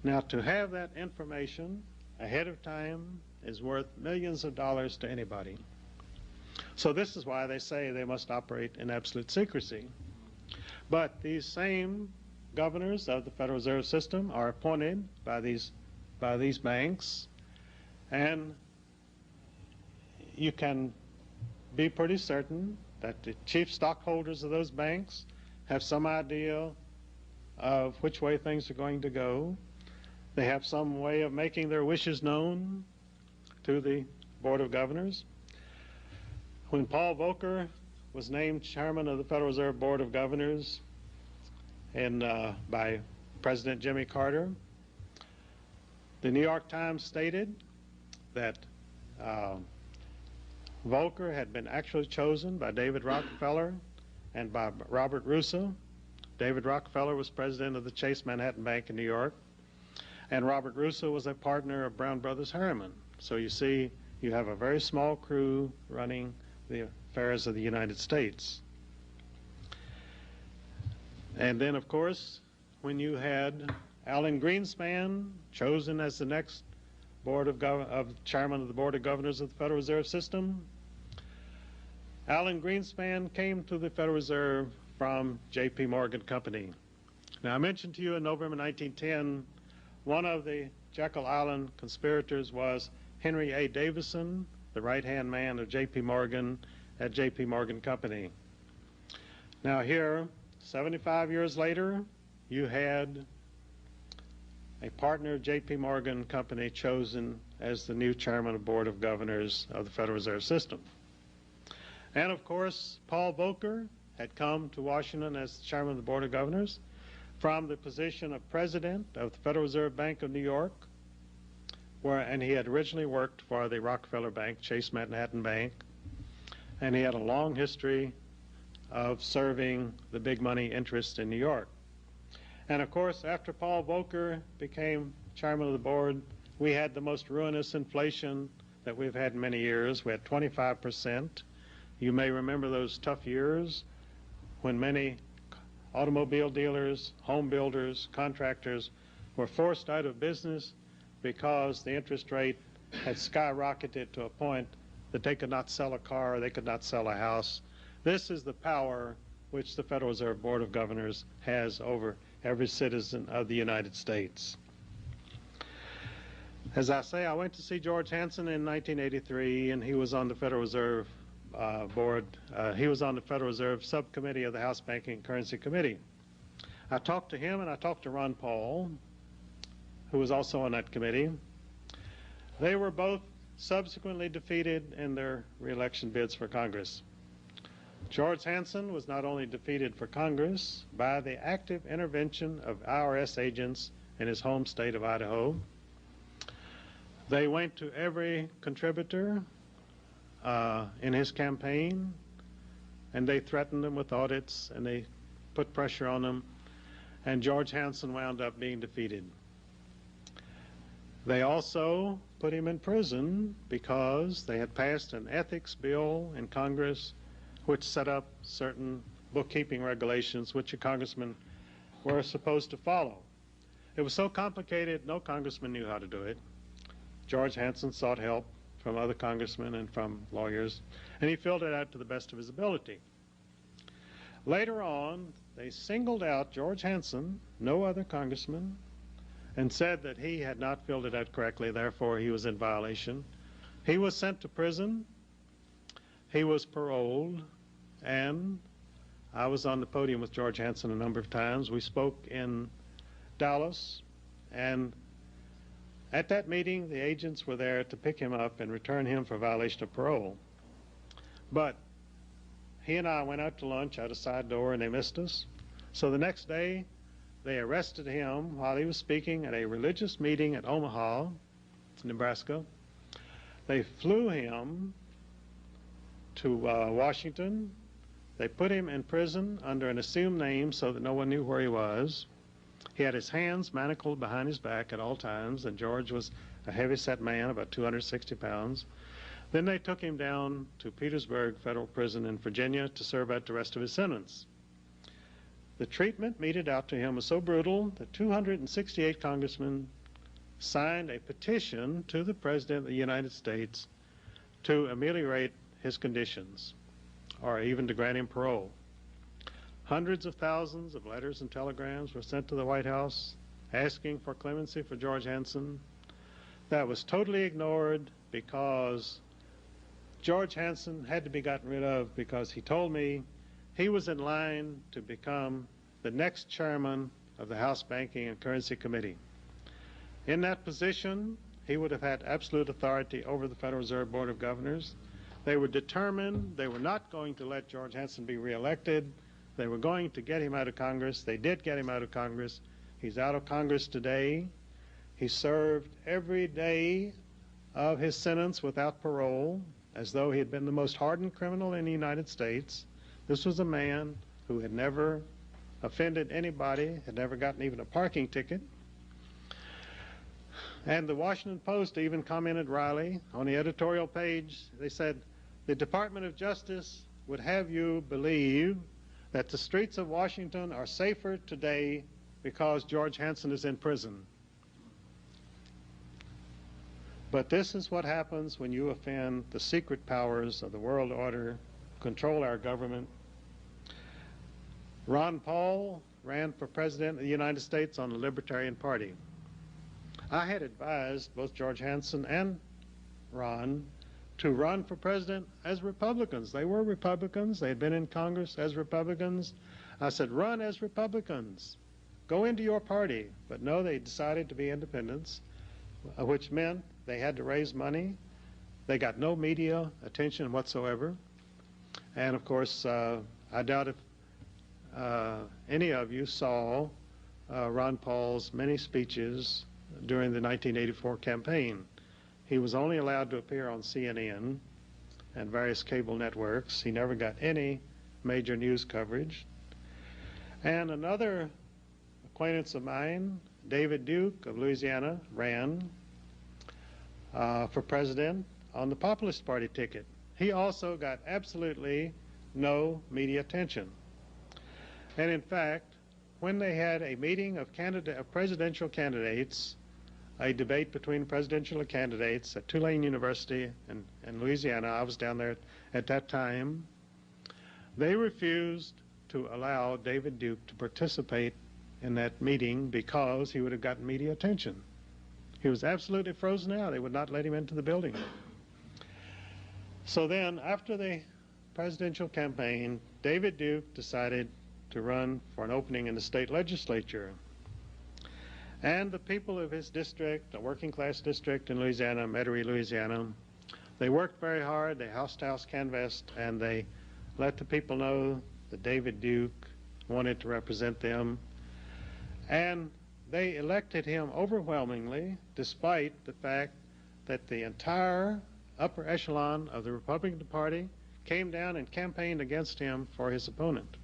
Now, to have that information ahead of time is worth millions of dollars to anybody. So this is why they say they must operate in absolute secrecy. But these same governors of the Federal Reserve System are appointed by these banks, and you can be pretty certain that the chief stockholders of those banks have some idea of which way things are going to go. They have some way of making their wishes known to the Board of Governors. When Paul Volcker was named chairman of the Federal Reserve Board of Governors by President Jimmy Carter, the New York Times stated that Volcker had been actually chosen by David Rockefeller and by Robert Russo. David Rockefeller was president of the Chase Manhattan Bank in New York, and Robert Russo was a partner of Brown Brothers Harriman. So you see, you have a very small crew running the affairs of the United States. And then, of course, when you had Alan Greenspan chosen as the next chairman of the Board of Governors of the Federal Reserve System, Alan Greenspan came to the Federal Reserve from J.P. Morgan Company. Now, I mentioned to you in November 1910, one of the Jekyll Island conspirators was Henry A. Davison, the right-hand man of J.P. Morgan at J.P. Morgan Company. Now here, 75 years later, you had a partner of J.P. Morgan Company chosen as the new chairman of the Board of Governors of the Federal Reserve System. And of course, Paul Volcker had come to Washington as the chairman of the Board of Governors from the position of president of the Federal Reserve Bank of New York, and he had originally worked for the Rockefeller Bank, Chase Manhattan Bank, and he had a long history of serving the big money interests in New York. And of course, after Paul Volcker became chairman of the board, we had the most ruinous inflation that we've had in many years. We had 25%. You may remember those tough years when many automobile dealers, home builders, contractors were forced out of business because the interest rate had skyrocketed to a point that they could not sell a car, they could not sell a house. This is the power which the Federal Reserve Board of Governors has over every citizen of the United States. As I say, I went to see George Hansen in 1983, and he was on the Federal Reserve Board. He was on the Federal Reserve Subcommittee of the House Banking and Currency Committee. I talked to him and I talked to Ron Paul, who was also on that committee. They were both subsequently defeated in their re-election bids for Congress. George Hansen was not only defeated for Congress by the active intervention of IRS agents in his home state of Idaho. They went to every contributor in his campaign, and they threatened them with audits, and they put pressure on them, and George Hansen wound up being defeated. They also put him in prison because they had passed an ethics bill in Congress which set up certain bookkeeping regulations which a congressman were supposed to follow. It was so complicated, no congressman knew how to do it. George Hansen sought help from other congressmen and from lawyers, and he filled it out to the best of his ability. Later on, they singled out George Hansen, no other congressman, and said that he had not filled it out correctly, therefore he was in violation. He was sent to prison. He was paroled, and I was on the podium with George Hansen a number of times. We spoke in Dallas, and at that meeting, the agents were there to pick him up and return him for violation of parole. But he and I went out to lunch out a side door, and they missed us. So the next day, they arrested him while he was speaking at a religious meeting at Omaha, Nebraska. They flew him to Washington. They put him in prison under an assumed name so that no one knew where he was. He had his hands manacled behind his back at all times, and George was a heavy-set man, about 260 pounds. Then they took him down to Petersburg Federal Prison in Virginia to serve out the rest of his sentence. The treatment meted out to him was so brutal that 268 congressmen signed a petition to the President of the United States to ameliorate his conditions, or even to grant him parole. Hundreds of thousands of letters and telegrams were sent to the White House asking for clemency for George Hansen. That was totally ignored because George Hansen had to be gotten rid of because he told me he was in line to become the next chairman of the House Banking and Currency Committee. In that position, he would have had absolute authority over the Federal Reserve Board of Governors. They were determined. They were not going to let George Hanson be reelected. They were going to get him out of Congress. They did get him out of Congress. He's out of Congress today. He served every day of his sentence without parole, as though he had been the most hardened criminal in the United States. This was a man who had never offended anybody, had never gotten even a parking ticket. And the Washington Post even commented wryly on the editorial page. They said, the Department of Justice would have you believe that the streets of Washington are safer today because George Hanson is in prison. But this is what happens when you offend the secret powers of the world order, control our government. Ron Paul ran for president of the United States on the Libertarian Party. I had advised both George Hanson and Ron to run for president as Republicans. They were Republicans. They had been in Congress as Republicans. I said, run as Republicans. Go into your party. But no, they decided to be independents, which meant they had to raise money. They got no media attention whatsoever. And of course, I doubt if any of you saw Ron Paul's many speeches during the 1984 campaign. He was only allowed to appear on CNN and various cable networks. He never got any major news coverage. And another acquaintance of mine, David Duke of Louisiana, ran for president on the Populist Party ticket. He also got absolutely no media attention. And in fact, when they had a meeting of presidential candidates, a debate between presidential candidates at Tulane University in Louisiana, I was down there at that time, they refused to allow David Duke to participate in that meeting because he would have gotten media attention. He was absolutely frozen out. They would not let him into the building. So then, after the presidential campaign, David Duke decided to run for an opening in the state legislature. And the people of his district, a working class district in Louisiana, Metairie, Louisiana, they worked very hard. They house-to-house canvassed, and they let the people know that David Duke wanted to represent them. And they elected him overwhelmingly, despite the fact that the entire upper echelon of the Republican Party came down and campaigned against him for his opponent.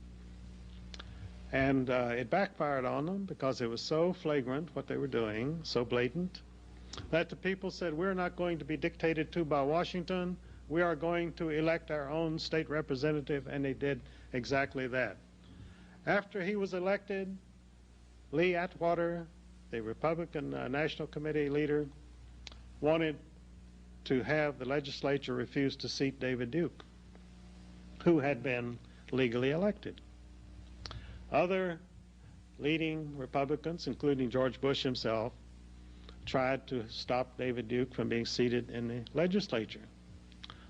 And it backfired on them because it was so flagrant what they were doing, so blatant, that the people said, we're not going to be dictated to by Washington. We are going to elect our own state representative, and they did exactly that. After he was elected, Lee Atwater, the Republican National Committee leader, wanted to have the legislature refuse to seat David Duke, who had been legally elected. Other leading Republicans, including George Bush himself, tried to stop David Duke from being seated in the legislature.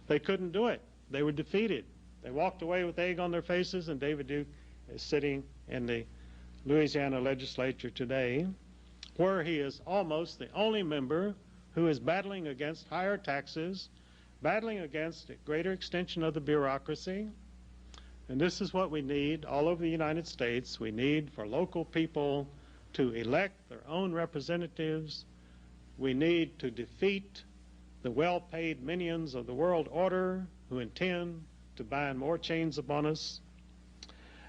They couldn't do it. They were defeated. They walked away with egg on their faces, and David Duke is sitting in the Louisiana legislature today, where he is almost the only member who is battling against higher taxes, battling against a greater extension of the bureaucracy. And this is what we need all over the United States. We need for local people to elect their own representatives. We need to defeat the well-paid minions of the world order who intend to bind more chains upon us.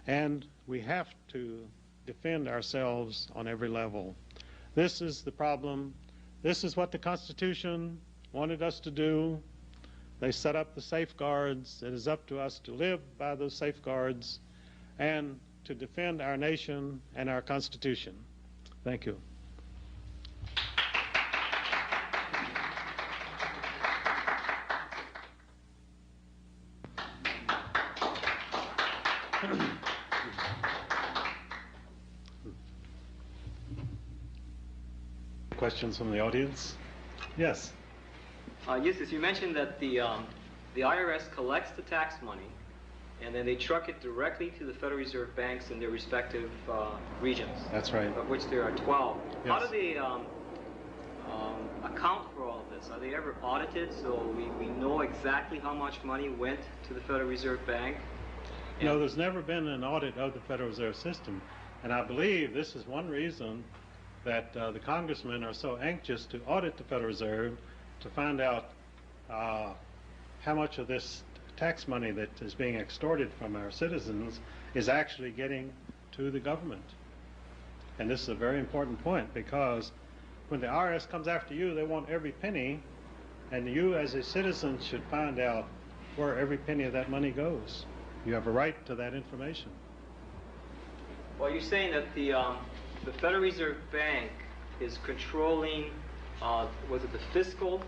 And we have to defend ourselves on every level. This is the problem. This is what the Constitution wanted us to do. They set up the safeguards. It is up to us to live by those safeguards and to defend our nation and our Constitution. Thank you. Questions from the audience? Yes.
Eustace, you mentioned that the IRS collects the tax money, and then they truck it directly to the Federal Reserve banks in their respective regions.
That's right.
Of which there are 12.
Yes.
account for all of this? Are they ever audited so we know exactly how much money went to the Federal Reserve Bank?
No, there's never been an audit of the Federal Reserve System. And I believe this is one reason that the congressmen are so anxious to audit the Federal Reserve to find out how much of this tax money that is being extorted from our citizens is actually getting to the government. And this is a very important point, because when the IRS comes after you, they want every penny, and you as a citizen should find out where every penny of that money goes. You have a right to that information.
Well, you're saying that the Federal Reserve Bank is controlling, was it the fiscal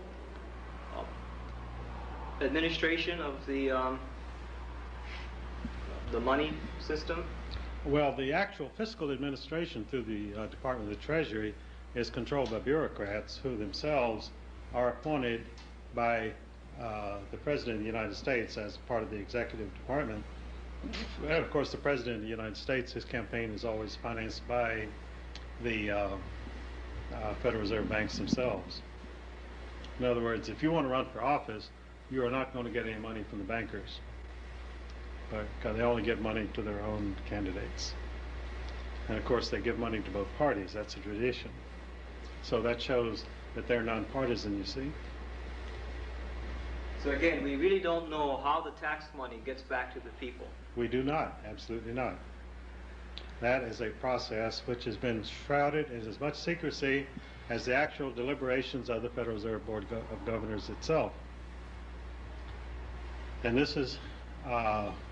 administration of the money system?
Well, the actual fiscal administration through the Department of the Treasury is controlled by bureaucrats who themselves are appointed by the President of the United States as part of the executive department. And of course, the President of the United States, his campaign is always financed by the Federal Reserve banks themselves. In other words, if you want to run for office, you are not going to get any money from the bankers, because they only give money to their own candidates. And of course, they give money to both parties. That's a tradition. So that shows that they're nonpartisan, you see.
So again, we really don't know how the tax money gets back to the people.
We do not, absolutely not. That is a process which has been shrouded in as much secrecy as the actual deliberations of the Federal Reserve Board of Governors itself. And this is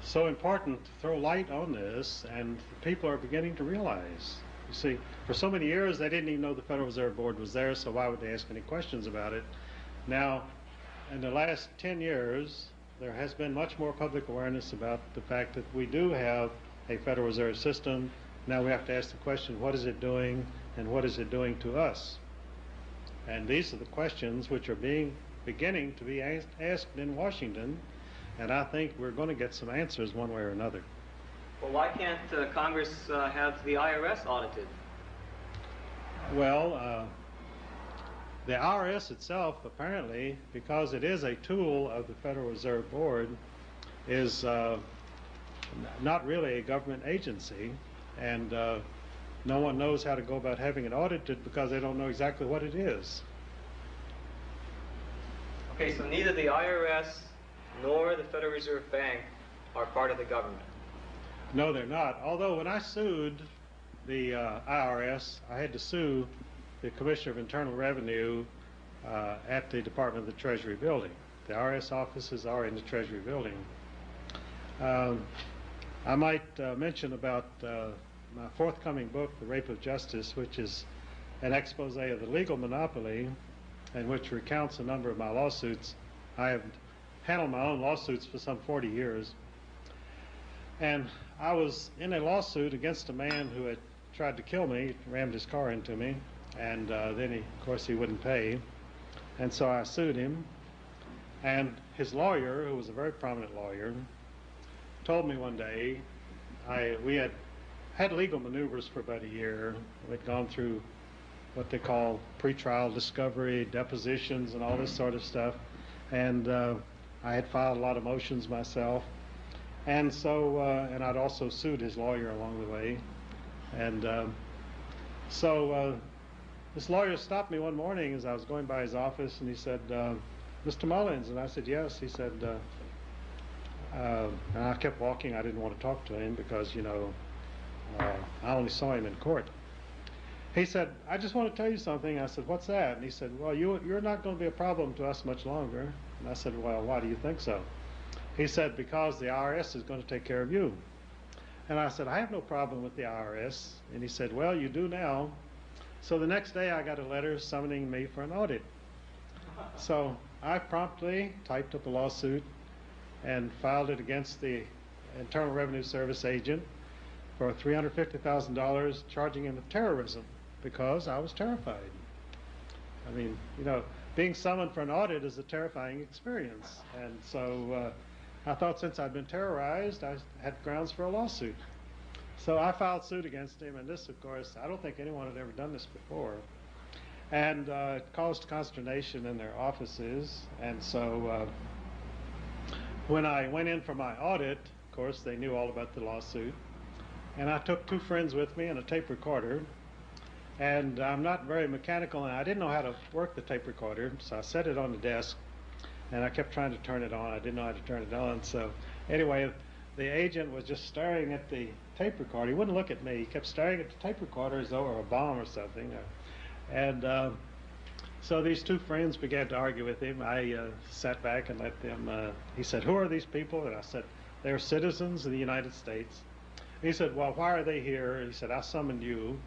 so important to throw light on this, and people are beginning to realize. You see, for so many years they didn't even know the Federal Reserve Board was there, so why would they ask any questions about it? Now, in the last 10 years, there has been much more public awareness about the fact that we do have a Federal Reserve System. Now we have to ask the question, what is it doing, and what is it doing to us? And these are the questions which are beginning to be asked in Washington, and I think we're going to get some answers one way or another.
Well, why can't Congress have the IRS audited?
Well, the IRS itself, apparently, because it is a tool of the Federal Reserve Board, is not really a government agency, and no one knows how to go about having it audited because they don't know exactly what it is.
Okay, so neither the IRS nor the Federal Reserve Bank are part of the government.
No, they're not. Although when I sued the IRS, I had to sue the Commissioner of Internal Revenue at the Department of the Treasury building. The IRS offices are in the Treasury building. I might mention about my forthcoming book, The Rape of Justice, which is an expose of the legal monopoly and which recounts a number of my lawsuits. I have handled my own lawsuits for some 40 years. And I was in a lawsuit against a man who had tried to kill me, rammed his car into me, and then of course he wouldn't pay. And so I sued him. And his lawyer, who was a very prominent lawyer, told me one day, we had legal maneuvers for about a year. We'd gone through what they call pretrial discovery, depositions, and all this sort of stuff. And I had filed a lot of motions myself. And so, and I'd also sued his lawyer along the way. And this lawyer stopped me one morning as I was going by his office, and he said, Mr. Mullins, and I said, yes. He said, and I kept walking. I didn't want to talk to him because, you know, I only saw him in court. He said, I just want to tell you something. I said, what's that? And he said, well, you're not going to be a problem to us much longer. And I said, well, why do you think so? He said, because the IRS is going to take care of you. And I said, I have no problem with the IRS. And he said, well, you do now. So the next day I got a letter summoning me for an audit. So I promptly typed up a lawsuit and filed it against the Internal Revenue Service agent for $350,000, charging him with terrorism because I was terrified. I mean, you know, being summoned for an audit is a terrifying experience. And so I thought since I'd been terrorized, I had grounds for a lawsuit. So I filed suit against him, and this, of course, I don't think anyone had ever done this before. And it caused consternation in their offices. And so when I went in for my audit, of course, they knew all about the lawsuit. And I took 2 friends with me and a tape recorder. And I'm not very mechanical, and I didn't know how to work the tape recorder, so I set it on the desk, and I kept trying to turn it on. I didn't know how to turn it on. So anyway, the agent was just staring at the tape recorder. He wouldn't look at me. He kept staring at the tape recorder as though it were a bomb or something. And so these 2 friends began to argue with him. I sat back and let them, he said, "Who are these people?" And I said, "They're citizens of the United States." He said, "Well, why are they here?" He said, "I summoned you."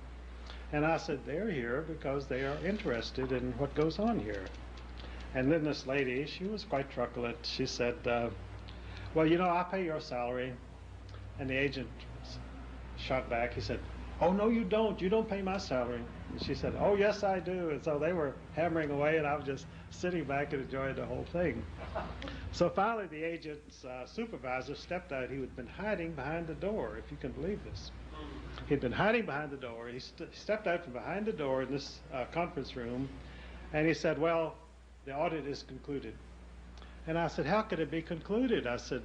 And I said, "They're here because they are interested in what goes on here." And then this lady, she was quite truculent. She said, "Well, you know, I pay your salary." And the agent shot back. He said, "Oh, no, you don't. You don't pay my salary." And she said, "Oh, yes, I do." And so they were hammering away, and I was just sitting back and enjoying the whole thing. So finally, the agent's supervisor stepped out. He had been hiding behind the door, if you can believe this. He'd been hiding behind the door. He stepped out from behind the door in this conference room, and he said, "Well, the audit is concluded." And I said, "How could it be concluded?" I said,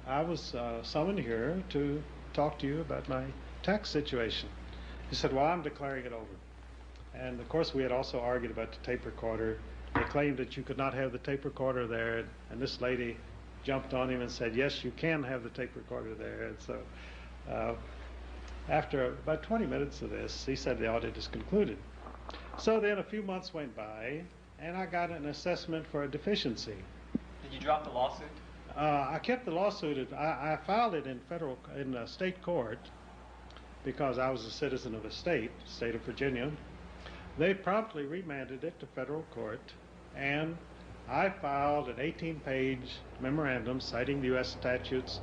"I was summoned here to talk to you about my tax situation." He said, "Well, I'm declaring it over." And of course, we had also argued about the tape recorder. They claimed that you could not have the tape recorder there, and this lady jumped on him and said, "Yes, you can have the tape recorder there." And so after about 20 minutes of this, he said the audit is concluded. So then a few months went by, and I got an assessment for a deficiency.
Did you drop the lawsuit?
I kept the lawsuit. I filed it in state court because I was a citizen of a state of Virginia. They promptly remanded it to federal court, and I filed an 18-page memorandum citing the U.S. statutes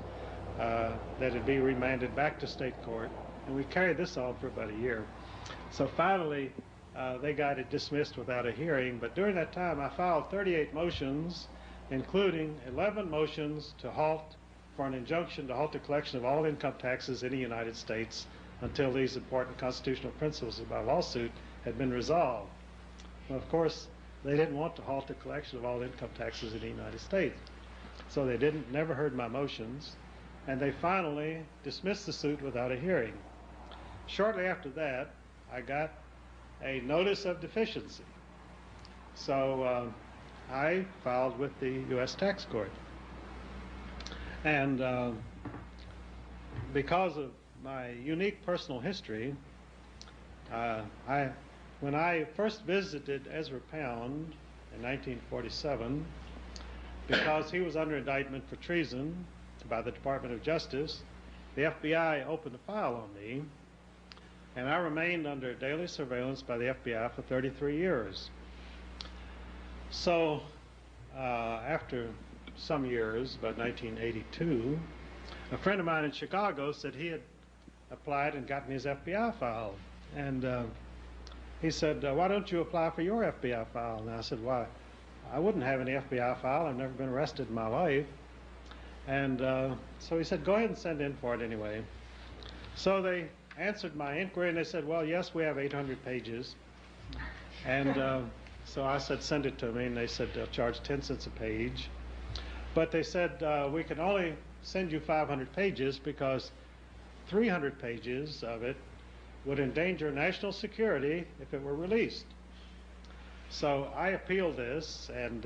that it be remanded back to state court, and we carried this on for about a year. So finally, they got it dismissed without a hearing, but during that time I filed 38 motions, including 11 motions for an injunction to halt the collection of all income taxes in the United States until these important constitutional principles of my lawsuit had been resolved. Well, of course, they didn't want to halt the collection of all income taxes in the United States, so they never heard my motions, and they finally dismissed the suit without a hearing. Shortly after that, I got a notice of deficiency. So I filed with the U.S. Tax Court. And because of my unique personal history, when I first visited Ezra Pound in 1947, because he was under indictment for treason by the Department of Justice, the FBI opened a file on me, and I remained under daily surveillance by the FBI for 33 years. So after some years, about 1982, a friend of mine in Chicago said he had applied and gotten his FBI file. And he said, "Why don't you apply for your FBI file?" And I said, "Why? I wouldn't have any FBI file. I've never been arrested in my life." And so he said, "Go ahead and send in for it anyway." So they answered my inquiry, and they said, "Well, yes, we have 800 pages. And so I said, "Send it to me." And they said they'll charge 10 cents a page. But they said, "We can only send you 500 pages because 300 pages of it would endanger national security if it were released." So I appealed this, and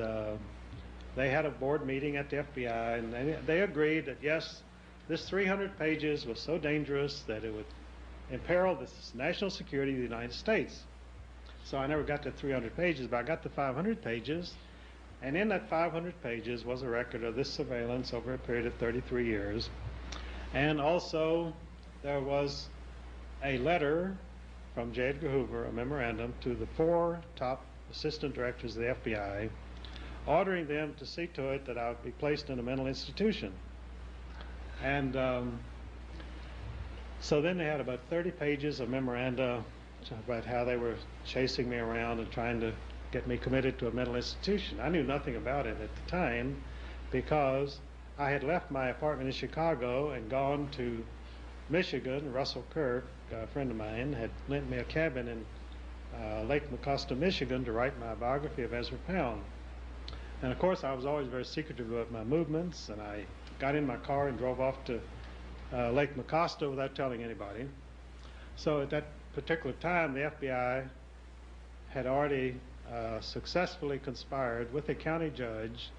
they had a board meeting at the FBI, and they agreed that, yes, this 300 pages was so dangerous that it would imperil the national security of the United States. So I never got to 300 pages, but I got to 500 pages, and in that 500 pages was a record of this surveillance over a period of 33 years. And also there was a letter from J. Edgar Hoover, a memorandum, to the 4 top assistant directors of the FBI, ordering them to see to it that I would be placed in a mental institution. And so then they had about 30 pages of memoranda about how they were chasing me around and trying to get me committed to a mental institution. I knew nothing about it at the time because I had left my apartment in Chicago and gone to Michigan. Russell Kirk, a friend of mine, had lent me a cabin in Lake Mecosta, Michigan, to write my biography of Ezra Pound. And of course, I was always very secretive about my movements, and I got in my car and drove off to Lake Mecosta without telling anybody. So at that particular time, the FBI had already successfully conspired with a county judge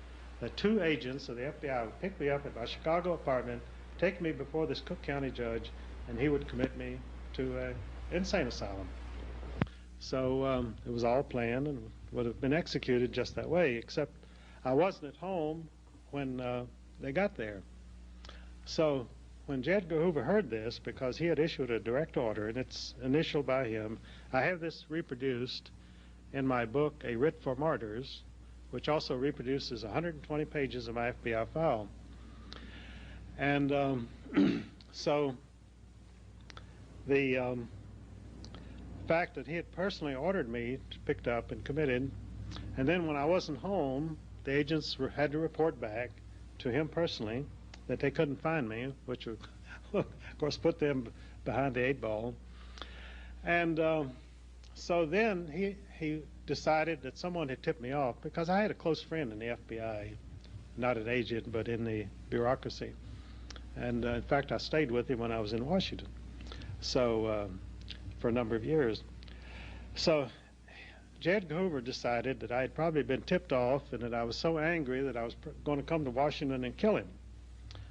that 2 agents of the FBI would pick me up at my Chicago apartment, take me before this Cook County judge, and he would commit me to an insane asylum. So it was all planned and would have been executed just that way, except I wasn't at home when they got there. So when J. Edgar Hoover heard this, because he had issued a direct order, and it's initialed by him, I have this reproduced in my book, A Writ for Martyrs, which also reproduces 120 pages of my FBI file. And so the fact that he had personally ordered me picked up and committed, and then when I wasn't home, the agents had to report back to him personally that they couldn't find me, which would, of course, put them behind the 8 ball. And so then he decided that someone had tipped me off, because I had a close friend in the FBI, not an agent, but in the bureaucracy. And in fact, I stayed with him when I was in Washington, so for a number of years. So J. Edgar Hoover decided that I had probably been tipped off and that I was so angry that I was going to come to Washington and kill him,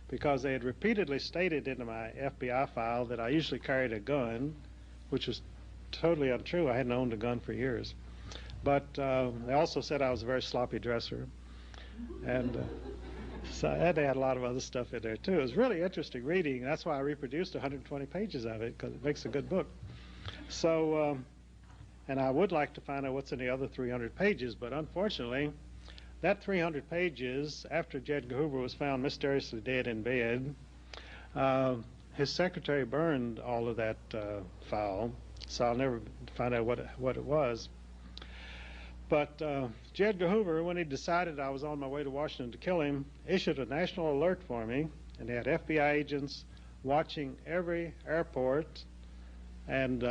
because they had repeatedly stated in my FBI file that I usually carried a gun, which was totally untrue. I hadn't owned a gun for years. But they also said I was a very sloppy dresser. And so they had a lot of other stuff in there, too. It was really interesting reading. That's why I reproduced 120 pages of it, because it makes a good book. So, and I would like to find out what's in the other 300 pages, but unfortunately, that 300 pages, after J. Edgar Hoover was found mysteriously dead in bed, his secretary burned all of that file, so I'll never find out what it was. But J. Edgar Hoover, when he decided I was on my way to Washington to kill him, issued a national alert for me, and they had FBI agents watching every airport and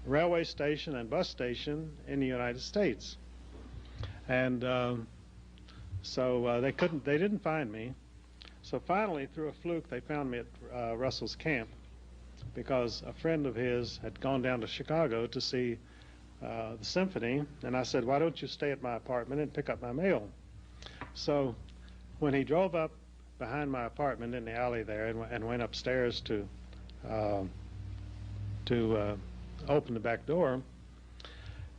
railway station and bus station in the United States. And so they didn't find me. So finally, through a fluke, they found me at Russell's camp, because a friend of his had gone down to Chicago to see the symphony, and I said, why don't you stay at my apartment and pick up my mail? So when he drove up behind my apartment in the alley there and went upstairs to open the back door,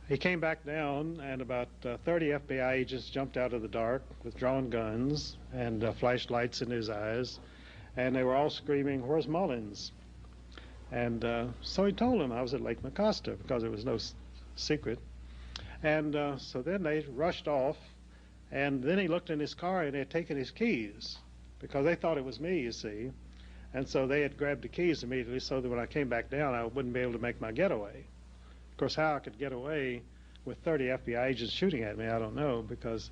he came back down, and about 30 FBI agents jumped out of the dark with drawn guns and flashlights in his eyes, and they were all screaming, "Where's Mullins?" And so he told them I was at Lake Mecosta, because it was no secret. And so then they rushed off, and then he looked in his car, and they had taken his keys, because they thought it was me, you see. And so they had grabbed the keys immediately, so that when I came back down, I wouldn't be able to make my getaway. Of course, how I could get away with 30 FBI agents shooting at me, I don't know, because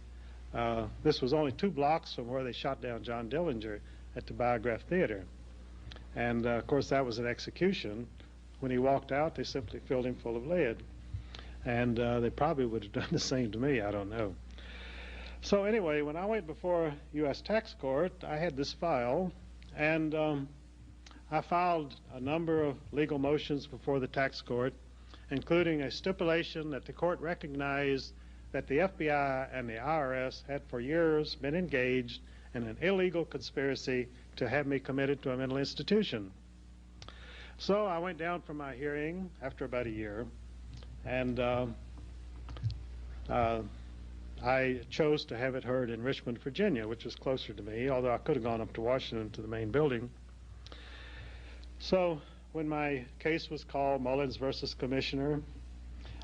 this was only 2 blocks from where they shot down John Dillinger at the Biograph Theater. And of course, that was an execution. When he walked out, they simply filled him full of lead. And they probably would have done the same to me, I don't know. So anyway, when I went before U.S. Tax Court, I had this file, and I filed a number of legal motions before the tax court, including a stipulation that the court recognized that the FBI and the IRS had for years been engaged in an illegal conspiracy to have me committed to a mental institution. So I went down for my hearing after about a year, and I chose to have it heard in Richmond, Virginia, which was closer to me, although I could have gone up to Washington to the main building. So when my case was called, Mullins versus Commissioner,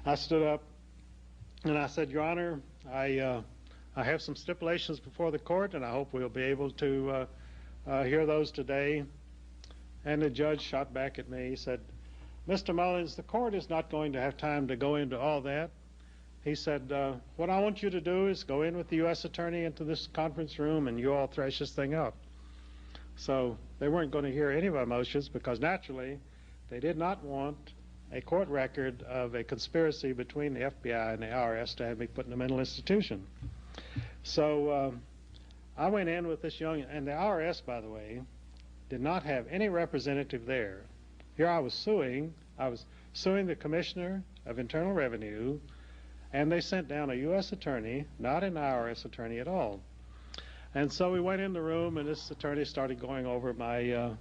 I stood up and I said, Your Honor, I have some stipulations before the court, and I hope we'll be able to hear those today. And the judge shot back at me. He said, Mr. Mullins, the court is not going to have time to go into all that. He said, what I want you to do is go in with the U.S. Attorney into this conference room, and you all thrash this thing out. So they weren't going to hear any of my motions, because naturally they did not want a court record of a conspiracy between the FBI and the IRS to have me put in a mental institution. So I went in with this young, and the IRS, by the way, did not have any representative there. Here I was suing the Commissioner of Internal Revenue, and they sent down a U.S. attorney, not an IRS attorney at all. And so we went in the room, and this attorney started going over my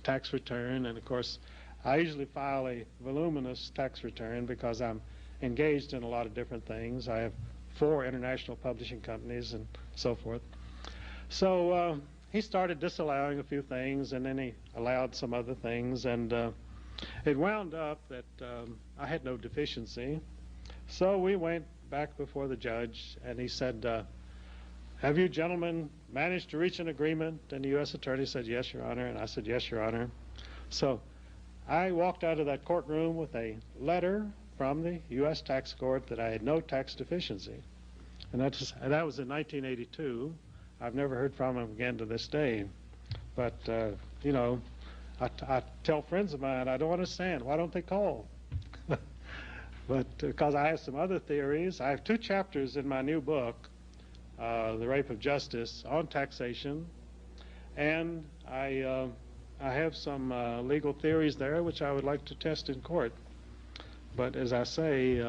tax return, and of course I usually file a voluminous tax return because I'm engaged in a lot of different things. I have 4 international publishing companies and so forth. So he started disallowing a few things, and then he allowed some other things, and it wound up that I had no deficiency. So we went back before the judge, and he said, have you gentlemen managed to reach an agreement? And the U.S. attorney said, yes, Your Honor, and I said, yes, Your Honor. So I walked out of that courtroom with a letter from the U.S. tax court that I had no tax deficiency. And that was in 1982. I've never heard from him again to this day. But, you know, I tell friends of mine, I don't understand. Why don't they call? But because I have some other theories. I have 2 chapters in my new book, The Rape of Justice, on taxation. And I have some legal theories there which I would like to test in court. But as I say,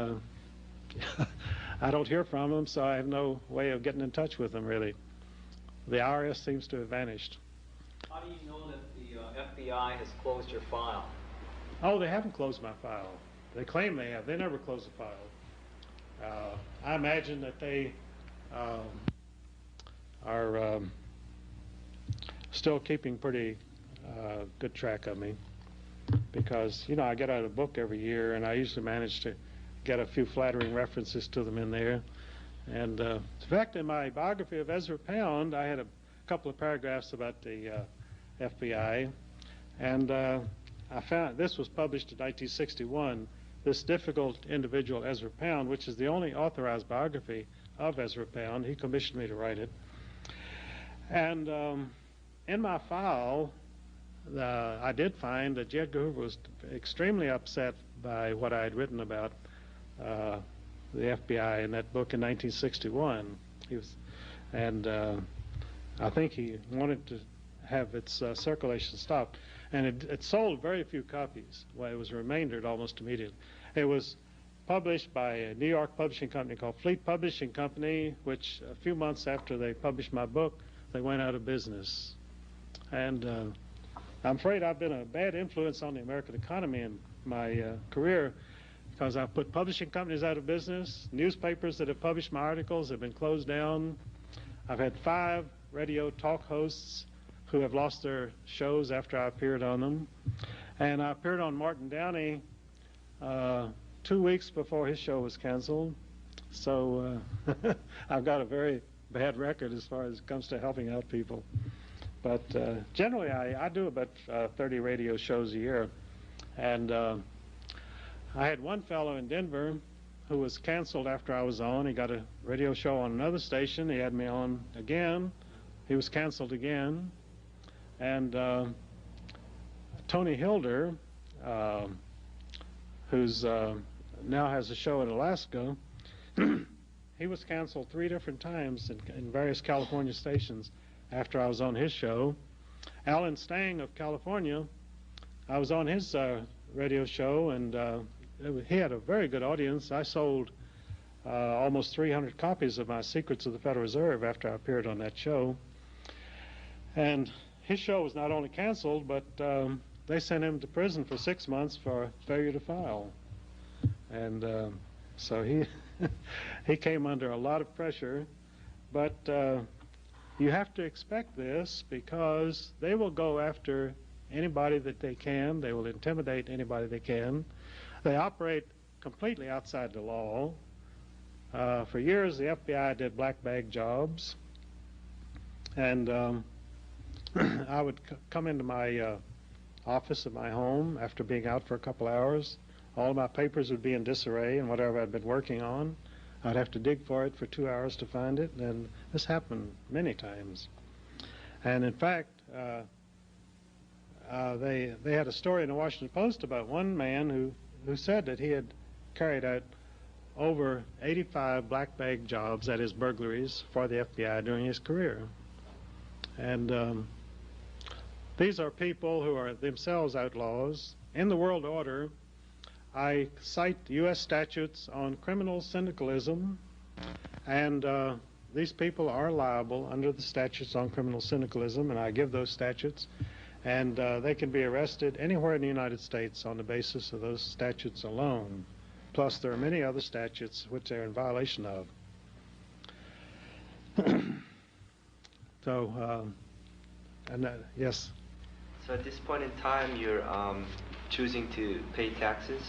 I don't hear from them, so I have no way of getting in touch with them, really. The IRS seems to have vanished.
How do you know that the FBI has closed your file?
Oh, they haven't closed my file. They claim they have. They never close the file. I imagine that they are still keeping pretty good track of me, because, you know, I get out a book every year, and I usually manage to get a few flattering references to them in there. And in fact, in my biography of Ezra Pound, I had a couple of paragraphs about the FBI, and I found this was published in 1961. This difficult individual, Ezra Pound, which is the only authorized biography of Ezra Pound. He commissioned me to write it. And in my file, I did find that J. Edgar Hoover was extremely upset by what I had written about the FBI in that book in 1961. I think he wanted to have its circulation stopped. And it sold very few copies. Well, it was remaindered almost immediately. It was published by a New York publishing company called Fleet Publishing Company, which a few months after they published my book, they went out of business. And I'm afraid I've been a bad influence on the American economy in my career, because I've put publishing companies out of business. Newspapers that have published my articles have been closed down. I've had 5 radio talk hosts who have lost their shows after I appeared on them. And I appeared on Martin Downey 2 weeks before his show was canceled. So I've got a very bad record as far as it comes to helping out people. But generally, I do about 30 radio shows a year. And I had one fellow in Denver who was canceled after I was on. He got a radio show on another station. He had me on again. He was canceled again. And Tony Hilder, who's now has a show in Alaska, he was canceled 3 different times in various California stations after I was on his show. Alan Stang of California, I was on his radio show, and he had a very good audience. I sold almost 300 copies of my Secrets of the Federal Reserve after I appeared on that show. And his show was not only canceled, but they sent him to prison for 6 months for failure to file. And so he came under a lot of pressure. But you have to expect this, because they will go after anybody that they can. They will intimidate anybody they can. They operate completely outside the law. For years, the FBI did black bag jobs. And I would come into my office at my home after being out for a couple hours. All of my papers would be in disarray, and whatever I'd been working on, I'd have to dig for it for 2 hours to find it. And this happened many times. And in fact, they had a story in the Washington Post about one man who who said that he had carried out over 85 black bag jobs, that is burglaries, for the FBI during his career. And these are people who are themselves outlaws. In the world order, I cite U.S. statutes on criminal syndicalism, and these people are liable under the statutes on criminal syndicalism, and I give those statutes, and they can be arrested anywhere in the United States on the basis of those statutes alone. Plus, there are many other statutes which they're in violation of. So, yes.
So at this point in time, you're choosing to pay taxes?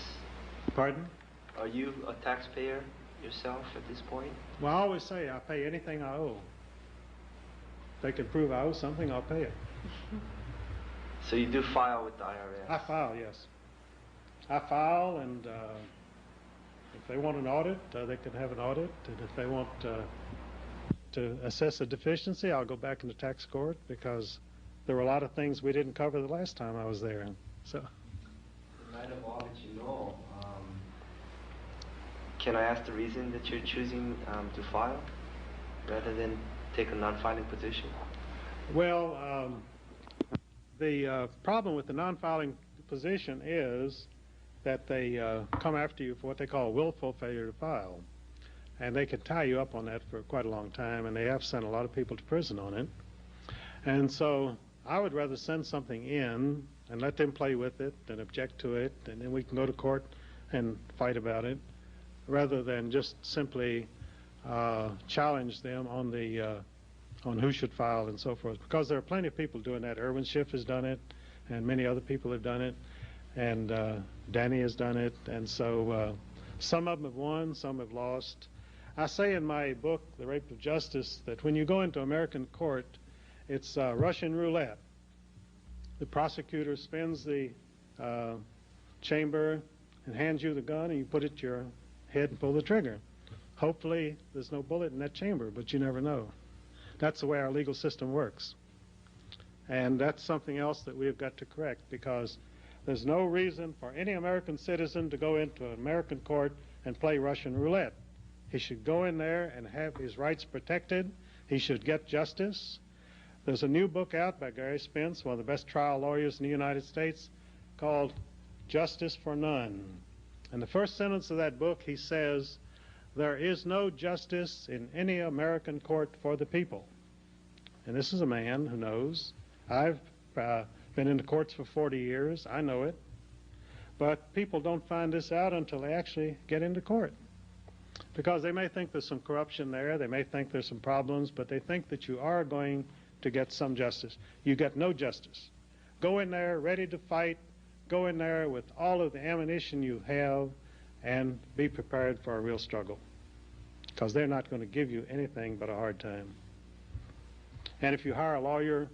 Pardon?
Are you a taxpayer yourself at this point?
Well, I always say I pay anything I owe. If they can prove I owe something, I'll pay it.
So you do file with the IRS?
I file, yes. I file, and if they want an audit, they can have an audit. And if they want to assess a deficiency, I'll go back into tax court, because there were a lot of things we didn't cover the last time I was there. So,
in light of all that you know, can I ask the reason that you're choosing to file rather than take a non-filing position?
Well, the problem with the non-filing position is that they come after you for what they call willful failure to file. And they can tie you up on that for quite a long time, and they have sent a lot of people to prison on it. And so I would rather send something in and let them play with it and object to it, and then we can go to court and fight about it, rather than just simply challenge them on the on who should file and so forth. Because there are plenty of people doing that. Irwin Schiff has done it, and many other people have done it, and Danny has done it, and so some of them have won, some have lost. I say in my book, The Rape of Justice, that when you go into American court, it's Russian roulette. The prosecutor spins the chamber and hands you the gun, and you put it to your head and pull the trigger. Hopefully there's no bullet in that chamber, but you never know. That's the way our legal system works. And that's something else that we've got to correct, because there's no reason for any American citizen to go into an American court and play Russian roulette. He should go in there and have his rights protected. He should get justice. There's a new book out by Gary Spence, one of the best trial lawyers in the United States, called Justice for None. And the first sentence of that book, he says, there is no justice in any American court for the people. And this is a man who knows. I've been in the courts for 40 years. I know it. But people don't find this out until they actually get into court. Because they may think there's some corruption there, they may think there's some problems, but they think that you are going to get some justice. You get no justice. Go in there ready to fight. Go in there with all of the ammunition you have, and be prepared for a real struggle. Because they're not going to give you anything but a hard time. And if you hire a lawyer,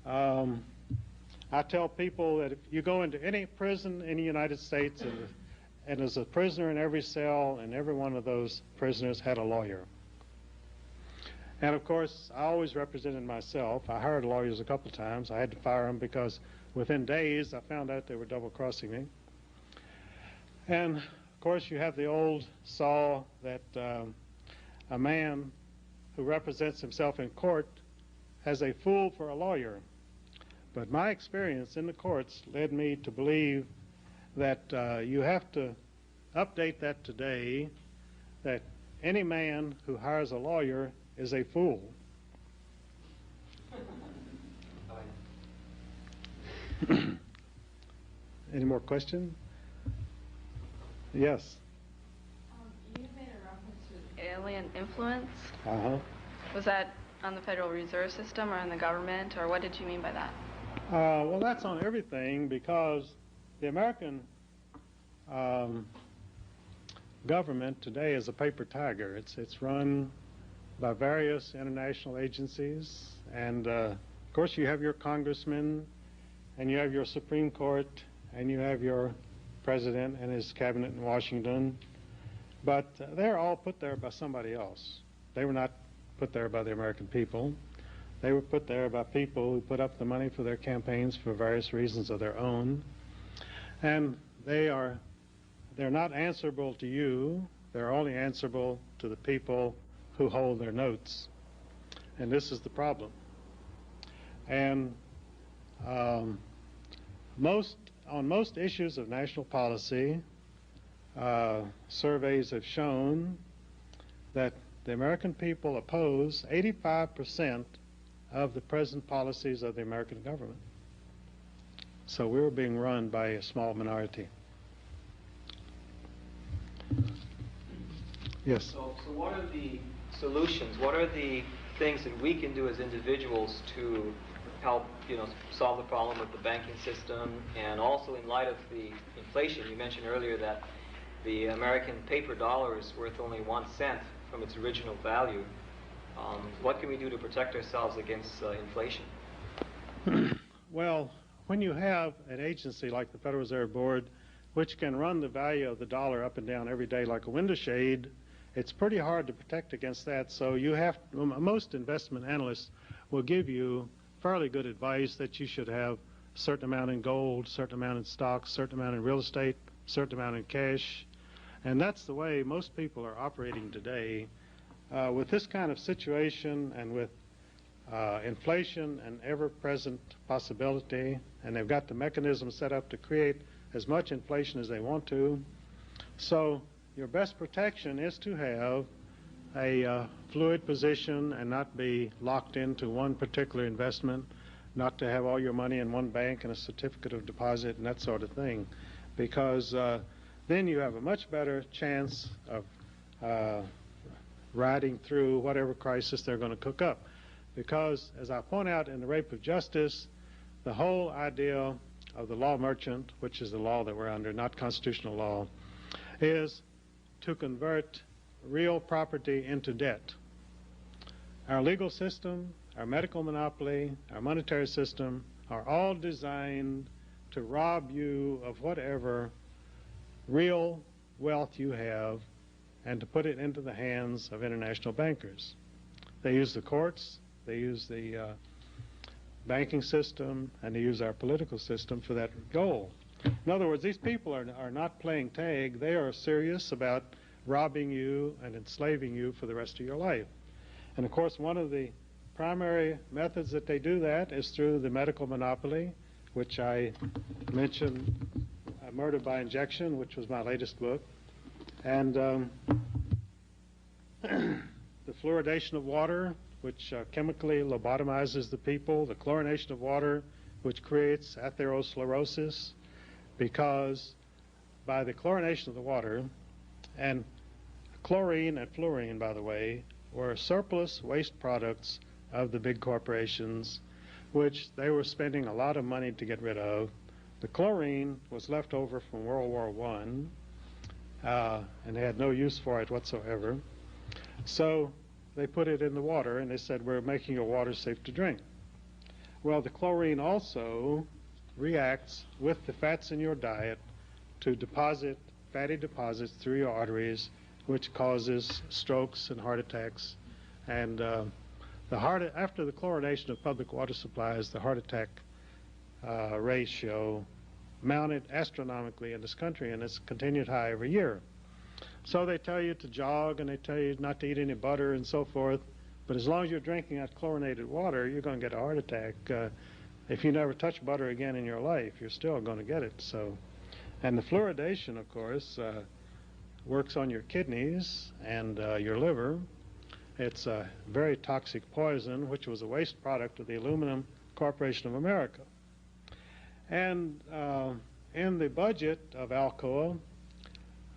I tell people that if you go into any prison in the United States, and there's a prisoner in every cell, and every one of those prisoners had a lawyer. And of course, I always represented myself. I hired lawyers a couple times. I had to fire them because within days I found out they were double-crossing me. And of course, you have the old saw that a man who represents himself in court has a fool for a lawyer. But my experience in the courts led me to believe that you have to update that today, that any man who hires a lawyer is a fool. Any more questions? Yes.
You made a reference to alien influence.
Uh-huh.
Was that on the Federal Reserve System or on the government, or what did you mean by that?
Well, that's on everything, because the American government today is a paper tiger. It's run by various international agencies, and of course you have your congressmen, and you have your Supreme Court, and you have your president and his cabinet in Washington, but they're all put there by somebody else. They were not put there by the American people. They were put there by people who put up the money for their campaigns for various reasons of their own, and they are they're not answerable to you. They're only answerable to the people who hold their notes. And this is the problem. And on most issues of national policy, surveys have shown that the American people oppose 85% of the present policies of the American government. So we're being run by a small minority. Yes?
So what are the solutions? What are the things that we can do as individuals to help, solve the problem with the banking system, and also in light of the inflation? You mentioned earlier that the American paper dollar is worth only 1 cent from its original value. What can we do to protect ourselves against inflation?
Well, when you have an agency like the Federal Reserve Board, which can run the value of the dollar up and down every day like a window shade, it's pretty hard to protect against that. So most investment analysts will give you fairly good advice that you should have a certain amount in gold, certain amount in stocks, certain amount in real estate, certain amount in cash. And that's the way most people are operating today. With this kind of situation and with inflation and ever-present possibility, and they've got the mechanism set up to create as much inflation as they want to. So your best protection is to have a fluid position and not be locked into one particular investment, not to have all your money in one bank and a certificate of deposit and that sort of thing, because then you have a much better chance of riding through whatever crisis they're going to cook up. Because, as I point out in the Rape of Justice, the whole idea of the law merchant, which is the law that we're under, not constitutional law, is to convert real property into debt. Our legal system, our medical monopoly, our monetary system are all designed to rob you of whatever real wealth you have and to put it into the hands of international bankers. They use the courts, they use the banking system, and they use our political system for that goal. In other words, these people are not playing tag. They are serious about robbing you and enslaving you for the rest of your life. And of course, one of the primary methods that they do that is through the medical monopoly, which I mentioned, Murder by Injection, which was my latest book. And the fluoridation of water, which chemically lobotomizes the people, the chlorination of water, which creates atherosclerosis, because by the chlorination of the water, and chlorine and fluorine, by the way, were surplus waste products of the big corporations, which they were spending a lot of money to get rid of. The chlorine was left over from World War I, and they had no use for it whatsoever. So they put it in the water, and they said, we're making your water safe to drink. Well, the chlorine also reacts with the fats in your diet to deposit fatty deposits through your arteries, which causes strokes and heart attacks. And after the chlorination of public water supplies, the heart attack ratio mounted astronomically in this country, and it's continued high every year. So they tell you to jog, and they tell you not to eat any butter and so forth, but as long as you're drinking that chlorinated water, you're going to get a heart attack. If you never touch butter again in your life, you're still going to get it. So, and the fluoridation, of course, works on your kidneys and your liver. It's a very toxic poison, which was a waste product of the Aluminum Corporation of America. And in the budget of Alcoa,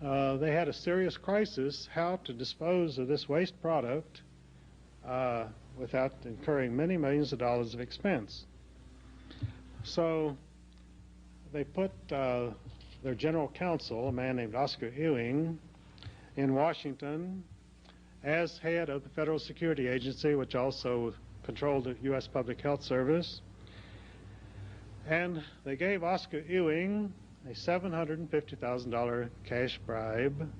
they had a serious crisis how to dispose of this waste product without incurring many millions of dollars of expense. So they put their general counsel, a man named Oscar Ewing, in Washington as head of the Federal Security Agency, which also controlled the U.S. Public Health Service. And they gave Oscar Ewing a $750,000 cash bribe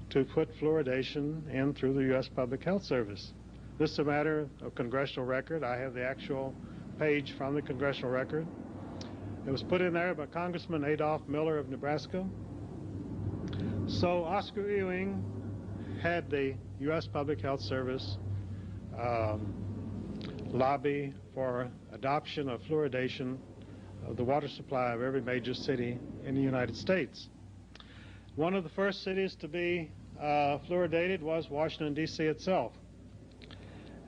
to put fluoridation in through the U.S. Public Health Service. This is a matter of congressional record. I have the actual page from the congressional record. It was put in there by Congressman Adolph Miller of Nebraska. So Oscar Ewing had the U.S. Public Health Service lobby for adoption of fluoridation of the water supply of every major city in the United States. One of the first cities to be fluoridated was Washington, D.C. itself.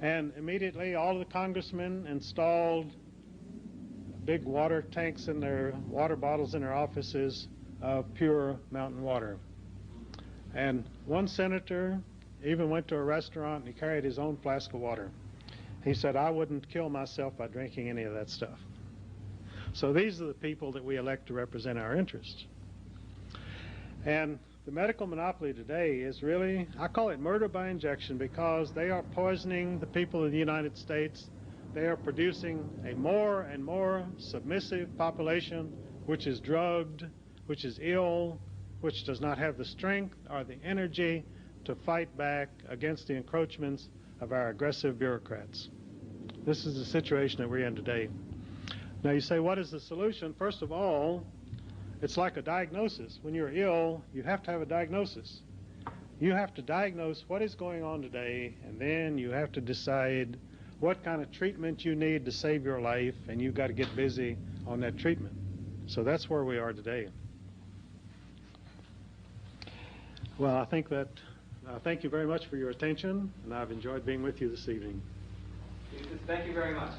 And immediately all of the congressmen installed big water tanks in their water bottles in their offices of pure mountain water. And one senator even went to a restaurant and he carried his own flask of water. He said, "I wouldn't kill myself by drinking any of that stuff." So these are the people that we elect to represent our interests. And the medical monopoly today is really, I call it murder by injection, because they are poisoning the people of the United States. They are producing a more and more submissive population, which is drugged, which is ill, which does not have the strength or the energy to fight back against the encroachments of our aggressive bureaucrats. This is the situation that we're in today. Now you say, what is the solution? First of all, it's like a diagnosis. When you're ill, you have to have a diagnosis. You have to diagnose what is going on today, and then you have to decide what kind of treatment you need to save your life, and you've got to get busy on that treatment. So that's where we are today. Well, I think that, thank you very much for your attention, and I've enjoyed being with you this evening.
Eustace, thank you very much.